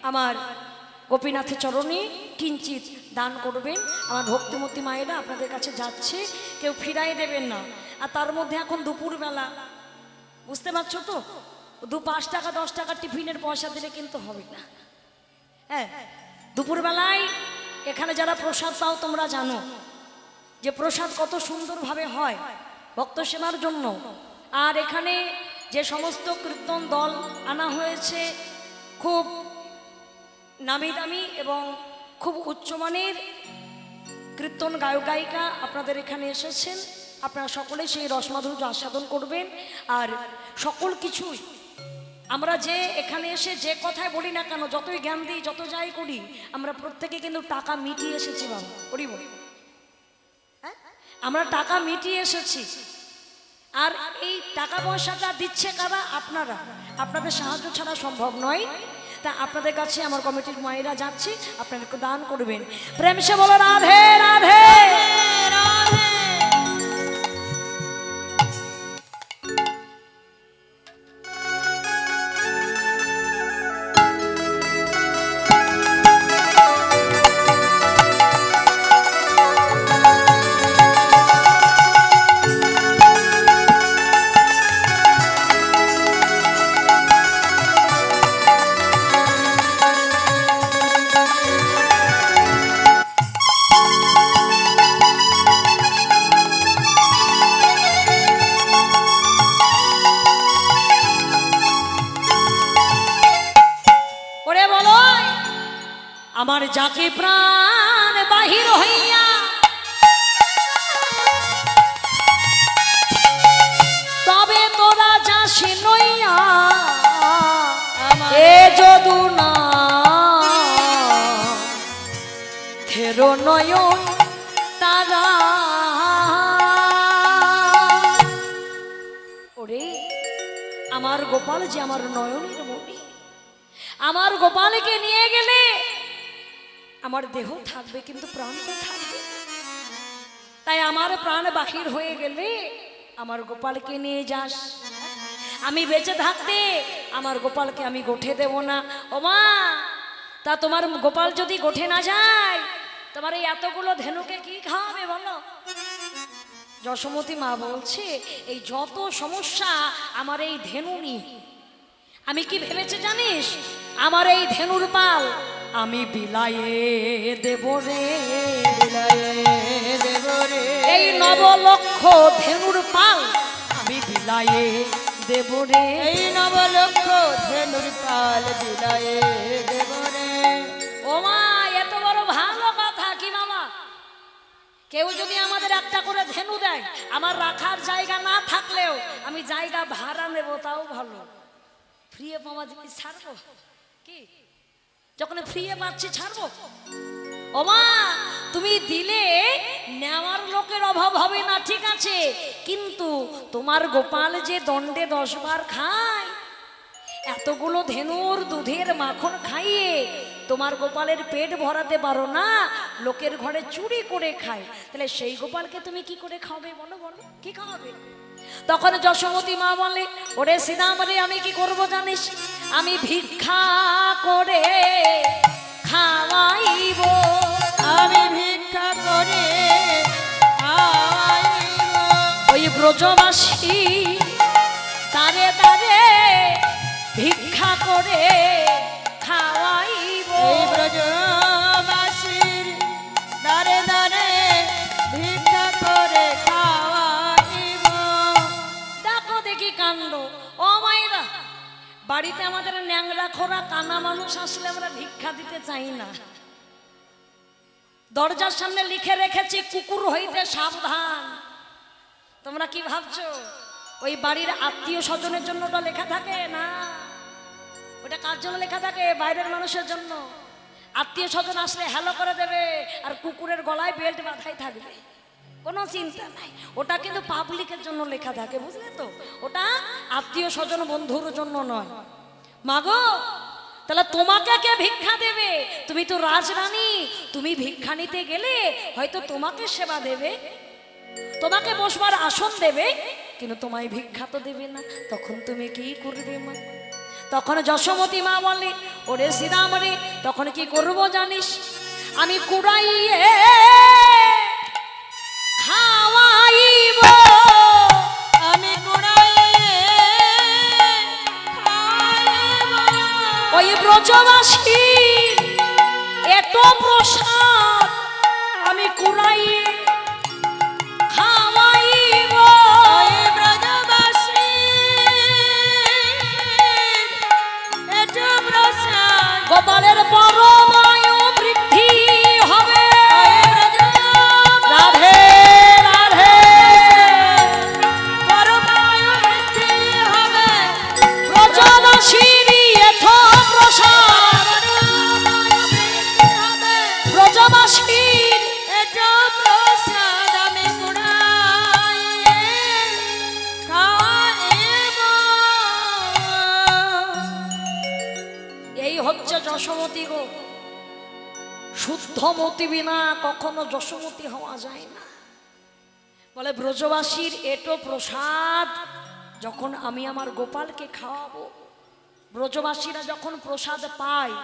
A: আমার গোপীনাথের চরণে কিঞ্চিত দান করবেন। আমার ভক্তিমতী মায়েরা আপনাদের কাছে যাচ্ছে, কেউ ফিরাই দেবেন না। আর তার মধ্যে এখন দুপুরবেলা বুঝতে পারছো তো? 5 টাকা 10 টাকা টিফিনের পয়সা দিলে কিন্তু হবে না। হ্যাঁ, দুপুরবেলায় এখানে যারা প্রসাদ পাও তোমরা জানো যে প্রসাদ কত সুন্দরভাবে হয় ভক্ত সেবার জন্য। আর এখানে যে সমস্ত কীর্তন দল আনা হয়েছে খুব নামি দামি এবং খুব উচ্চমানের কীর্তন গায়ক গায়িকা আপনাদের এখানে এসেছেন। আপনারা সকলে সেই রসমাধুর্য আস্বাদন করবেন। আর সকল কিছুই আমরা যে এখানে এসে যে কথাই বলি না কেন, যতই জ্ঞান দিই, যত যাই করি, আমরা প্রত্যেকে কিন্তু টাকা মিটিয়ে এসেছি বাবা, করিব। হ্যাঁ, আমরা টাকা মিটিয়ে এসেছি। আর এই টাকা পয়সাটা দিচ্ছে কারা? আপনারা। আপনাদের সাহায্য ছাড়া সম্ভব নয়। তা আপনাদের কাছে আমার কমিটির মায়েরা যাচ্ছে, আপনারা একটু দান করবেন। প্রেম সে বলো রাধে রাধে রাধে। আমার যাকে প্রাণ বাহির হইয়া তবে তোরা যাস নইয়া, এ যদু না থেরো নয়ন তারা। ওরে আমার গোপাল যে আমার নয়নের মণি, আমার গোপালকে নিয়ে গেলে আমার দেহ থাকবে কিন্তু প্রাণ তো থাকবে। তাই আমার প্রাণ বাহির হয়ে গেলে আমার গোপালকে নিয়ে যাস। আমি বেঁচে থাকতে আমার গোপালকে আমি গোঠে দেব না। ও মা, তা তোমার গোপাল যদি গোঠে না যায়, তোমার এই এতগুলো ধেনুকে কি খাওয়াবে বলো? যশোমতী মা বলছে এই যত সমস্যা আমার এই ধেনু নিয়ে। আমি কি ভেবেছে জানিস? আমার এই ধেনুর পাল আমি বিলায়ে দেব রে, বিলায়ে দেব রে। এই 9 লক্ষ ধেনুর পাল আমি বিলায়ে দেব রে,
B: এই 9 লক্ষ ধেনুর পাল বিলায়ে দেব রে।
A: ও মা, এত বড় ভালো কথা কি মামা? কেউ যদি আমাদের একটা করে ধেনু দেয়, আমার রাখার জায়গা না থাকলেও আমি জায়গা ভাড়া নেব, তাও ভালো। ফ্রিয়ে পাওয়া জিনিস ছাড়বো কি? যখন ফ্রিয়ে পাচ্ছি ছাড়বো? ও মা, তুমি দিলে নেওয়ার লোকের অভাব হবে না, ঠিক আছে, কিন্তু তোমার গোপাল যে দণ্ডে 10 বার খায়, এতগুলো ধেনুর দুধের মাখন খাইয়ে তোমার গোপালের পেট ভরাতে পারো না, লোকের ঘরে চুরি করে খায়, তাহলে সেই গোপালকে তুমি কি করে খাওয়াবে বলো? বলো কি খাওয়াবে? তখন যশোমতী মা বলে, ওরে শ্রীরাম রে, আমি কি করব জানিস? আমি ভিক্ষা করে খাওয়াইব,
B: আমি ভিক্ষা করে খাওয়াইব।
A: ওই ব্রজবাসী তারে তারে ভিক্ষা করে খাওয়াইব,
B: এই ব্রজবাসীর দারে দারে ভিক্ষা করে খাওয়াইব।
A: দেখো দেখি কাণ্ড। ও মায়েরা, বাড়িতে আমাদের ন্যাংরা খোরা কানা মানুষ আসলে আমরা ভিক্ষা দিতে চাই না। দরজার সামনে লিখে রেখেছি কুকুর হইতে সাবধান। তোমরা কি ভাবছো ওই বাড়ির আত্মীয় স্বজনের জন্য ওটা লেখা থাকে? না, ওটা কার জন্য লেখা থাকে? বাইরের মানুষের জন্য। আত্মীয় স্বজন আসলে হ্যালো করে দেবে, আর কুকুরের গলায় বেল্ট বাঁধাই থাকবে, কোনো চিন্তা নাই। ওটা কিন্তু পাবলিকের জন্য লেখা থাকে, বুঝলে তো? ওটা আত্মীয় স্বজন বন্ধুর জন্য নয়। মাগো, তাহলে তোমাকে কে ভিক্ষা দেবে? তুমি তো রাজরানী, তুমি ভিক্ষা নিতে গেলে হয়তো তোমাকে সেবা দেবে, তোমাকে বসবার আসন দেবে, কিন্তু তোমায় ভিক্ষা তো দেবে না। তখন তুমি কি করবে মা? তখন যশোমতী মা বলে, ওরে শ্রীরাম রে, তখন কি করবো জানিস? আমি কুড়াইয়ে খাওয়াইব,
B: আমি কুড়াইয়ে
A: ব্রজবাসী এত প্রসাদ আমি কুড়াইয়ে খাওয়াইব।
B: ওই ব্রজবাসী এত প্রসাদ
A: গোপালের পরমায়ু বৃদ্ধি হবে। রাধে রাধে।
B: পরমায়ু বৃদ্ধি হবে।
A: ব্রজবাসীর এত প্রসাদ ব্রজবাসীর
B: এত প্রসাদ আমি কুড়াইয়ে খাওয়াইব।
A: এই হচ্ছে যশোমতী গো। শুদ্ধমতি বিনা কখনো যশোমতী হওয়া যায় না। বলে ব্রজবাসীর এটো প্রসাদ যখন আমি আমার গোপালকে খাওয়াবো, ব্রজবাসীরা যখন প্রসাদ পায়,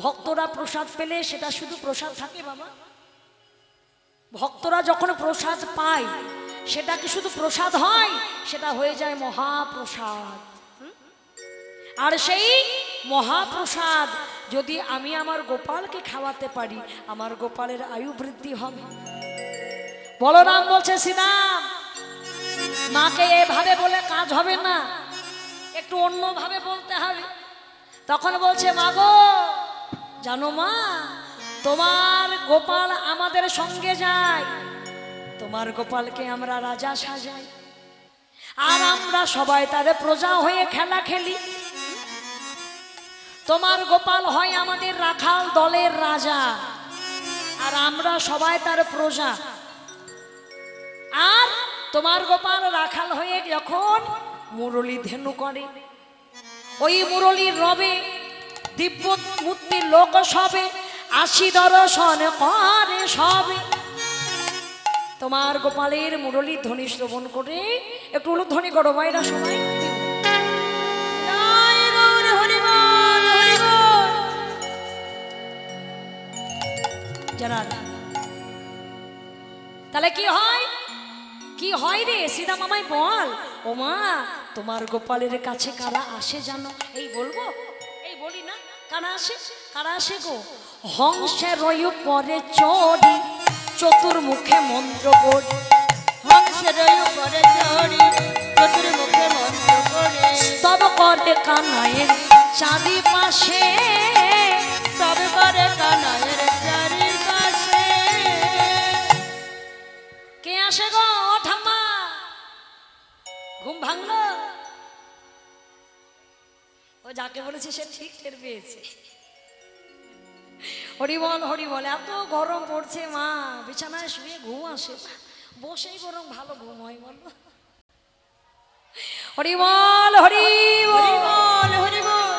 A: ভক্তরা প্রসাদ পেলে সেটা শুধু প্রসাদ থাকে বাবা? ভক্তরা যখন প্রসাদ পায় সেটা কি শুধু প্রসাদ হয়? সেটা হয়ে যায় মহাপ্রসাদ। আর সেই মহাপ্রসাদ যদি আমি আমার গোপালকে খাওয়াতে পারি, আমার গোপালের আয়ু বৃদ্ধি হবে। বলরাম বলছে, শ্রীরাম মাকে এভাবে বলে কাজ হবে না, একটু অন্যভাবে বলতে হবে। তখন বলছে, মা গো জানো মা, তোমার গোপাল আমাদের সঙ্গে যায়, তোমার গোপালকে আমরা রাজা সাজাই, আর আমরা সবাই তারে প্রজা হয়ে খেলা খেলি। তোমার গোপাল হয় আমাদের রাখাল দলের রাজা, আর আমরা সবাই তার প্রজা। আর তোমার গোপাল রাখাল হয়ে যখন মুরলী ধেনু করে, ওই মুরলীর রবে দিব্য মূর্তি লোক সবে আসি দর্শন করে সবে। তোমার গোপালের মুরলীর ধ্বনি শ্রবণ করে একটু উলুধ্বনি করো বাইরা সবাই।
B: জয় গৌর হরিবল হরিবল।
A: যারা তাহলে কি হয়? কি হয় রে সীতা মামাই বল। ও মা, তোমার গোপালের কাছে কারা আসে জানো? এই বলবো, এই বলি না, কারা আসে? কারা আসে গো? হংসের পরে চড়ি চতুর্মুখে মন্ত্র পড়ি,
B: হংসের উপরে চড়ি চতুর্মুখে মন্ত্র করে
A: স্তব করে কানাইয়ের চাঁদি পাশে,
B: স্তব করে কানাইয়ের চারিপাশে।
A: কে আসে গো? ও ঠাম্মা, ঘুম ভাঙলো? ও যাকে বলেছে সে ঠিক টের পেয়েছে। হরিবল হরিবল। এত গরম পড়ছে মা, বিছানায় শুয়ে ঘুম আসে না, বসেই বরং ভালো ঘুম হয় বলো। হরিবল হরিবল
B: হরিবল হরিবল।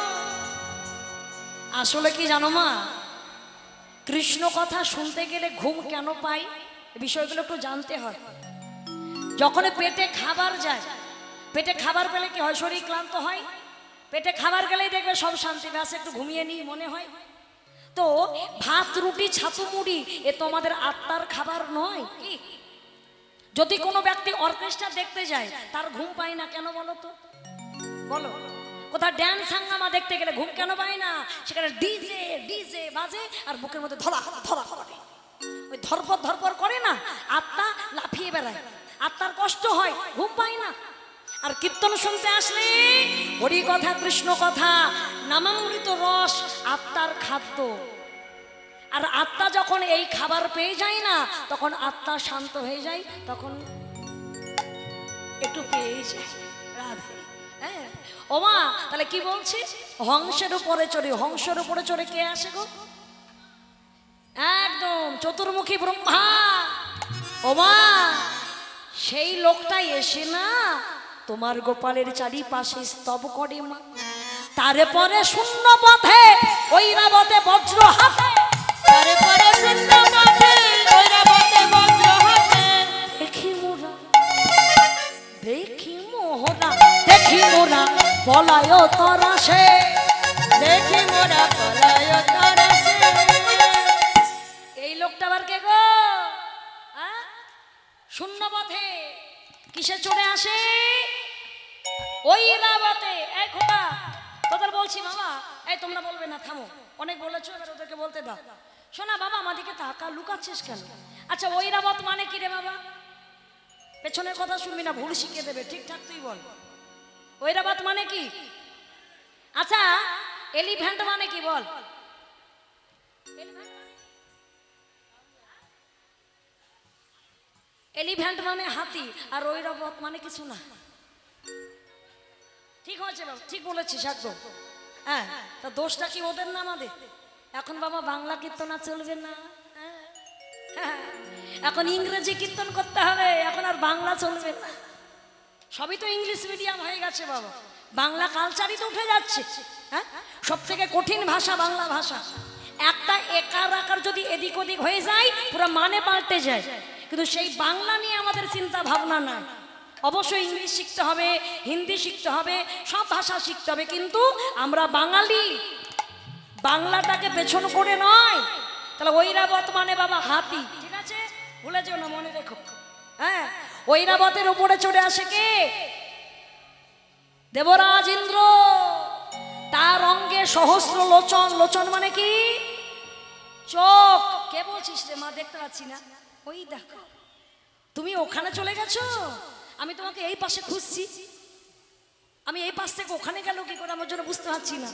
A: আসলে কি জানো মা, কৃষ্ণ কথা শুনতে গেলে ঘুম কেন পাই এই বিষয়গুলো একটু জানতে হয়। যখন পেটে খাবার যায়, পেটে খাবার পেলে কি হয়? শরীর ক্লান্ত হয়, পেটে খাবার গেলেই দেখবে সব শান্তি, ব্যাস একটু ঘুমিয়ে নিই মনে হয়। তো ভাত রুটি ছাতু মুড়ি এ তো আমাদের আত্মার খাবার নয় কি? যদি কোনো ব্যক্তি অর্কেস্ট্রা দেখতে যায় তার ঘুম পায় না কেন বলো তো? বলো, কোথাও ড্যান্স হাঙ্গামা দেখতে গেলে ঘুম কেন পায় না? সেখানে ডিজে ডিজে বাজে আর বুকের মধ্যে ধরা ধরা করে, ওই ধরপর ধরপর করে না, আত্মা লাফিয়ে বেড়ায়, আত্মার কষ্ট হয়, ঘুম পায় না। আর কীর্তন শুনতে আসলে হরি কথা কৃষ্ণ কথা নামামৃত রস আত্মার খাদ্য। আর আত্মা যখন এই খাবার পেয়ে যায় না, তখন আত্মা শান্ত হয়ে যায়, তখন একটু পেয়ে যায়। রাধে। হ্যাঁ ও মা, তাহলে কি বলছি? হংসের উপরে চড়ে, হংসের উপরে চড়ে কে আসে গো? একদম চতুর্মুখী ব্রহ্মা। ও মা, সেই লোকটাই এসে না তোমার গোপালের চারিপাশে স্তব করে মা। তারে পরে শূন্য পথে ঐরাবতে বজ্র হাতে,
B: তারে পরে শূন্য পথে ঐরাবতে বজ্র হাতে।
A: দেখি মোরা দেখি মোহরা দেখি মোরা পলায় তরাসে,
B: দেখি মোরা পলায় তরাসে।
A: এই লোকটা আবার কে গো? শূন্য পথে কিসে চড়ে আসে? ঐরাবতে। এই খোকা তোদের বলছি বলছি বাবা, এই তোমরা বলবে না, থামো, অনেক বলেছো, এবার ওদেরকে বলতে দাও। শোনা বাবা, আমাদেরকে তাকা, লুকাচ্ছিস কেন? আচ্ছা ঐরাবত মানে কি রে বাবা? পেছনের কথা শুনবি না, ভুল শিখিয়ে দেবে, ঠিকঠাক তুই বল। ঐরাবত মানে কি? আচ্ছা এলিফ্যান্ট মানে কি বল? এলিফ্যান্ট মানে হাতি, আর ঐরাবত মানে কিছু না। ঠিক হয়েছে বাবা, ঠিক বলেছিস একদম। হ্যাঁ, তা দোষটা কি ওদের না আমাদের? এখন বাবা বাংলা কীর্তন আর চলবে না, হ্যাঁ, এখন ইংরেজি কীর্তন করতে হবে, এখন আর বাংলা চলবে না। সবই তো ইংলিশ মিডিয়াম হয়ে গেছে বাবা, বাংলা কালচারই তো উঠে যাচ্ছে। হ্যাঁ, সব থেকে কঠিন ভাষা বাংলা ভাষা। একটা একার আকার যদি এদিক ওদিক হয়ে যায়, পুরো মানে পাল্টে যায়। কিন্তু সেই বাংলা নিয়ে আমাদের চিন্তা ভাবনা নাই। অবশ্যই ইংলিশ শিখতে হবে, হিন্দি শিখতে হবে, সব ভাষা শিখতে হবে, কিন্তু আমরা বাঙালি, বাংলাটাকে পেছন করে নয়। তাহলে ঐরাবত মানে বাবা হাতি, ঠিক আছে, ভুলে যেও না, মনে রেখো। হ্যাঁ, ঐরাবতের উপরে চড়ে আসে কে? দেবরাজ ইন্দ্র। তার অঙ্গে সহস্র লোচন। লোচন মানে কি? চোখ। কে বলছিস রে মা? দেখতে পাচ্ছি না। ওই দেখো, তুমি ওখানে চলে গেছো, আমি তোমাকে এই পাশে খুঁজছি, আমি এই পাশ থেকে ওখানে গেল কি করে আমার জন্য বুঝতে পারছি না।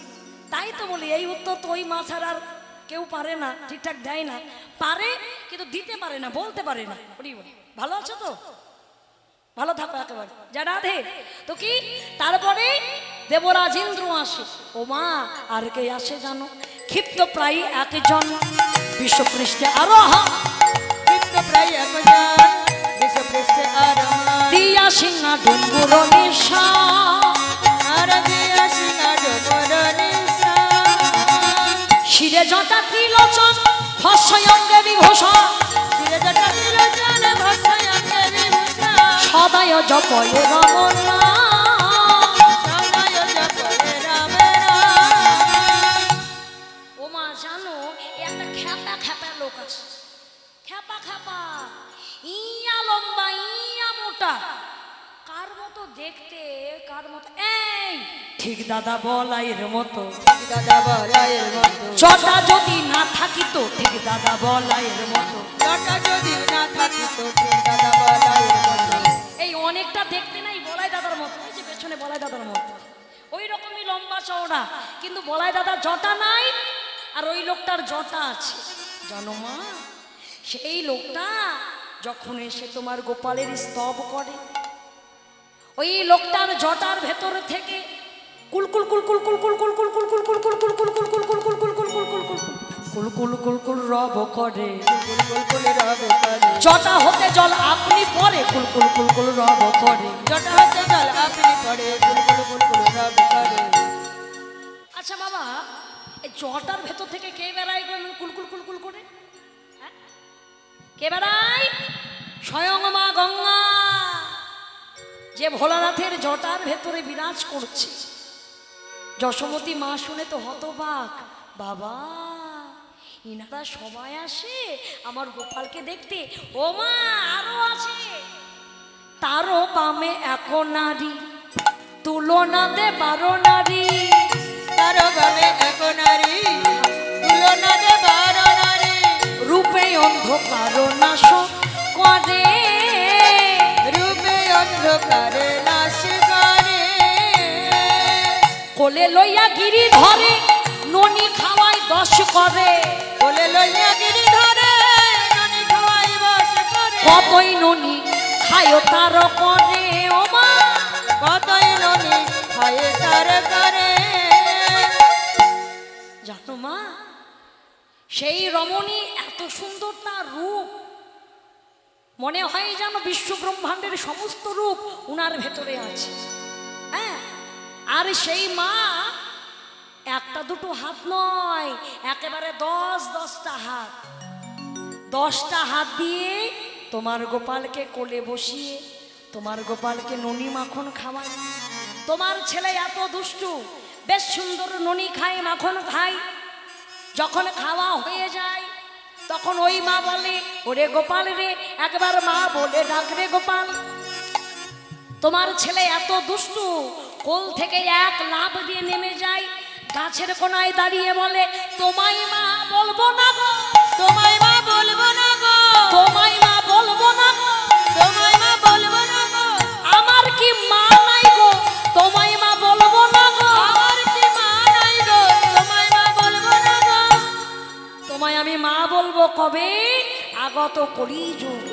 A: তাই তো বলি, এই উত্তর তো ওই মা ছাড়া আর কেউ পারে না, ঠিকঠাক দেয় না। পারে কিন্তু দিতে পারে না, বলতে পারে না। ভালো আছো তো? ভালো থাকো একেবারে, যা রাধে। তো কি তারপরে দেবরাজ ইন্দ্র আসে। ও মা, আর কে আসে জানো? ক্ষিপ্ত প্রায় একজন বিশ্বপৃষ্ঠে আরোহা,
B: ক্ষিপ্ত প্রায় একজন বিশ্বপৃষ্ঠে আরোহা,
A: দিয়া সিংহা ডুঙ্গুর নিশা,
B: আর দিয়া সিংহা ডুঙ্গুর নিশা,
A: শিরে জটা ত্রিলোচন ভস্ময় অঙ্গে বিভূষণ,
B: শিরে জটা ত্রিলোচন ভস্ময় অঙ্গে বিভূষণ,
A: সদায় জপয় রমণ নাম,
B: সদায় জপয় রাম নাম।
A: ও মা জানো, একটা খ্যাপা খ্যাপা লোক আছে, খ্যাপা খ্যাপা, ইয়া লম্বা ইয়া মোটা, কার মতো দেখতে, কার মতো, এই ঠিক দাদা বলাইয়ের মতো,
B: দাদা বলাইয়ের মতো,
A: জটা যদি না থাকিত ঠিক দাদা বলাইয়ের মতো,
B: জটা যদি না থাকিত ঠিক দাদা বলাইয়ের মতো।
A: এই অনেকটা দেখতে নাই বলাই দাদার মতো, এই যে পেছনে বলাই দাদার মতো, ওই রকমই লম্বা চওড়া, কিন্তু বলাই দাদার জটা নাই, আর ওই লোকটার জটা আছে। জানো মা, সেই লোকটা যখন এসে তোমার গোপালের স্তব করে, ওই লোকটার জটার ভেতর থেকে কুলকুল কুলকুল কুলকুল কুলকুল কুলকুল কুলকুল কুলকুল কুলকুল কুলকুল কুলকুল কুলকুল কুলকুল কুলকুল রব করে,
B: কুলকুল রব করে,
A: জটা হতে জল আপনি পরে কুলকুল কুলকুল রব করে,
B: জটা হতে জল আপনি পড়ে কুলকুল কুলকুল রব করে।
A: আচ্ছা বাবা, এই জটার ভেতর থেকে কে বেড়ায় কুলকুল কুলকুল করে? হ্যাঁ? কে বেড়ায়? স্বয়ং মা গঙ্গা, যে ভোলানাথের জটার ভেতরে বিরাজ করছে। যশোমতী মা শুনে তো হতবাক, বাবা ইনারা সবাই আসে আমার গোপালকে দেখতে। ও মা, আরো আছে, তারও বামে এক নারী, তুলনা দে 12 নারী,
B: তারও বামে এক নারী, তুলনা দে 12 নারী,
A: রূপে অন্ধকার নাশ করে,
B: রূপে অন্ধকারে নাশ করে,
A: কোলে লইয়া গিরি ধরে ননি খাওয়াই 10 করে,
B: কোলে লইয়া গিরি ধরে ননি খাওয়াই বস করে,
A: কতই ননি খায় তার করে। ও মা,
B: কতই ননি খায় তার করে।
A: জানো মা, সেই রমণী এত সুন্দর তার রূপ, মনে হয় যেন বিশ্ব ব্রহ্মাণ্ডের সমস্ত রূপ উনার ভেতরে আছে। হ্যাঁ, আর সেই মা একটা দুটো হাত নয়, একেবারে 10-10টা হাত, 10টা হাত দিয়ে তোমার গোপালকে কোলে বসিয়ে তোমার গোপালকে ননি মাখন খাওয়ায়। তোমার ছেলে এত দুষ্টু, বেশ সুন্দর ননি খায়, মাখন খায়। যখন খাওয়া হয়ে যায় তখন ওই মা বলে, ওরে গোপাল রে, একবার মা বলে ডাক রে গোপাল। তোমার ছেলে এত দুষ্টু, কোল থেকে এক লাফ দিয়ে নেমে যায়, গাছের কোনায় দাঁড়িয়ে বলে তোমায় মা বলবো না গো,
B: তোমায় মা বলবো না গো,
A: তোমায় মা বলবো না গো,
B: তোমায় মা বলবো না গো,
A: আমার কি মা নাই গো, তোমায় মা বলবো না গো,
B: আমার কি মা নাই গো, তোমায় মা বলবো না গো।
A: তোমায় আমি মা বলবো কবে, আগত কলিযুগ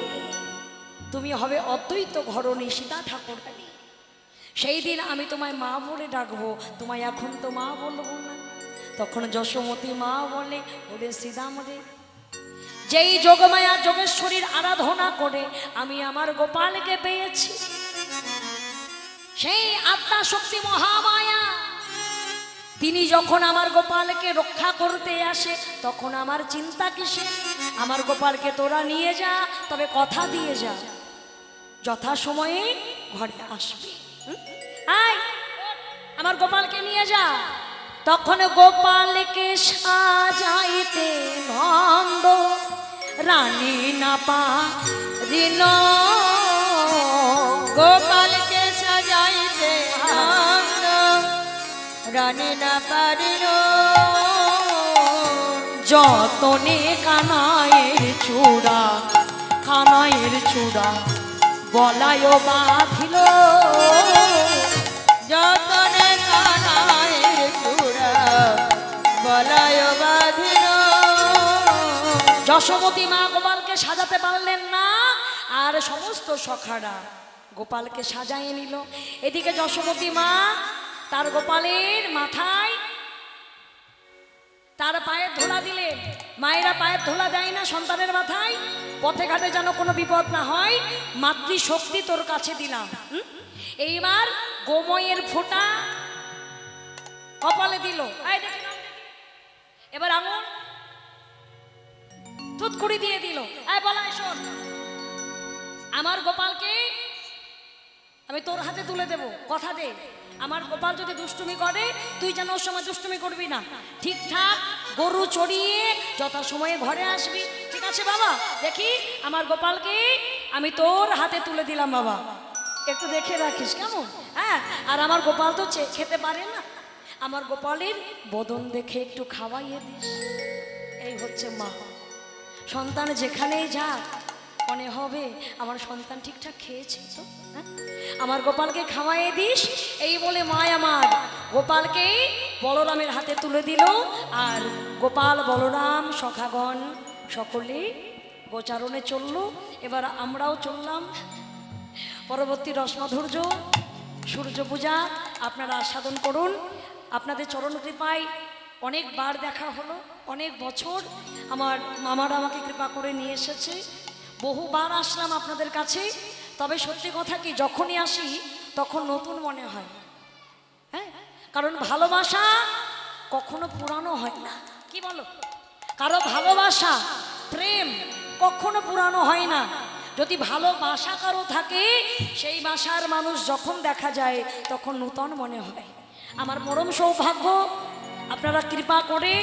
A: তুমি হবে অদ্বৈত ঘরণী সীতা ঠাকুরানী, সেই দিন আমি তোমায় মা বলে ডাকবো, তোমায় এখন তো মা বলবো না। তখন যশোমতী মা বলে ওরে শ্রীরাম রে, যেই যোগমায়া যোগেশ্বরীর আরাধনা করে আমি আমার গোপালকে পেয়েছি, সেই আত্মা শক্তি মহামায়া তিনি যখন আমার গোপালকে রক্ষা করতে আসে তখন আমার চিন্তা কিসে, আমার গোপালকে তোরা নিয়ে যা, তবে কথা দিয়ে যা যথা সময়ে ঘরে আসবে। আয় আমার গোপালকে নিয়ে যা। তখন গোপালকে সাজাইতে নন্দ রানী না পারিল,
B: গোপালকে সাজাইতে নন্দ রানী না পারিল,
A: যতনে কানাইয়ের চূড়া, কানাইয়ের চূড়া বলায় বাঁধিল,
B: যতনে কানাইয়ের চূড়া বলায় বাঁধিল।
A: যশোমতী মা গোপালকে সাজাতে পারলেন না, আর সমস্ত সখারা গোপালকে সাজাইয়ে নিল। এদিকে যশোমতী মা তার গোপালের মাথায় তার পায়ের ধোলা দিলেন। মায়েরা পায়ের ধোলা দেয় না সন্তানের মাথায়, পথে ঘাটে যেন কোনো বিপদ না হয়, মাতৃশক্তি তোর কাছে দিলাম। এইবার গোময়ের ফোঁটা কপালে দিল, এবার আঙুল তুতকুড়ি দিয়ে দিল। বলাই শোন, আমার গোপালকে আমি তোর হাতে তুলে দেব, কথা দে আমার গোপাল যদি দুষ্টুমি করে তুই যেন ওর সময় দুষ্টুমি করবি না, ঠিকঠাক গরু চড়িয়ে যথা সময়ে ঘরে আসবি, ঠিক আছে বাবা? দেখি আমার গোপালকে আমি তোর হাতে তুলে দিলাম বাবা, একটু দেখে রাখিস কেমন? হ্যাঁ, আর আমার গোপাল তো খেতে পারে না, আমার গোপালের বদন দেখে একটু খাওয়াইয়ে দিস। এই হচ্ছে মা। সন্তান যেখানেই যাক মনে হবে আমার সন্তান ঠিকঠাক খেয়েছে তো, হ্যাঁ? আমার গোপালকে খাওয়াইয়ে দিস। এই বলে মা আমার গোপালকে বলরামের হাতে তুলে দিল, আর গোপাল বলরাম সখাগণ সকলে গোচারণে চলল। এবার আমরাও চললাম। পরবর্তী রসমাধুর্য সূর্য পূজা আপনারা আস্বাদন করুন। আপনাদের চরণ কৃপায় অনেকবার দেখা হলো, অনেক বছর আমার মামারা আমাকে কৃপা করে নিয়ে এসেছে, বহুবার আসলাম আপনাদের কাছে। তবে সত্যি কথা কি, যখনই আসি তখন নতুন মনে হয়, হ্যাঁ, কারণ ভালোবাসা কখনো পুরানো হয় না, কি বলো? কারো ভালোবাসা প্রেম কখনো পুরানো হয় না। যদি ভালোবাসা কারো থাকে সেই বাসার মানুষ যখন দেখা যায় তখন নূতন মনে হয়। আমার পরম সৌভাগ্য আপনারা কৃপা করে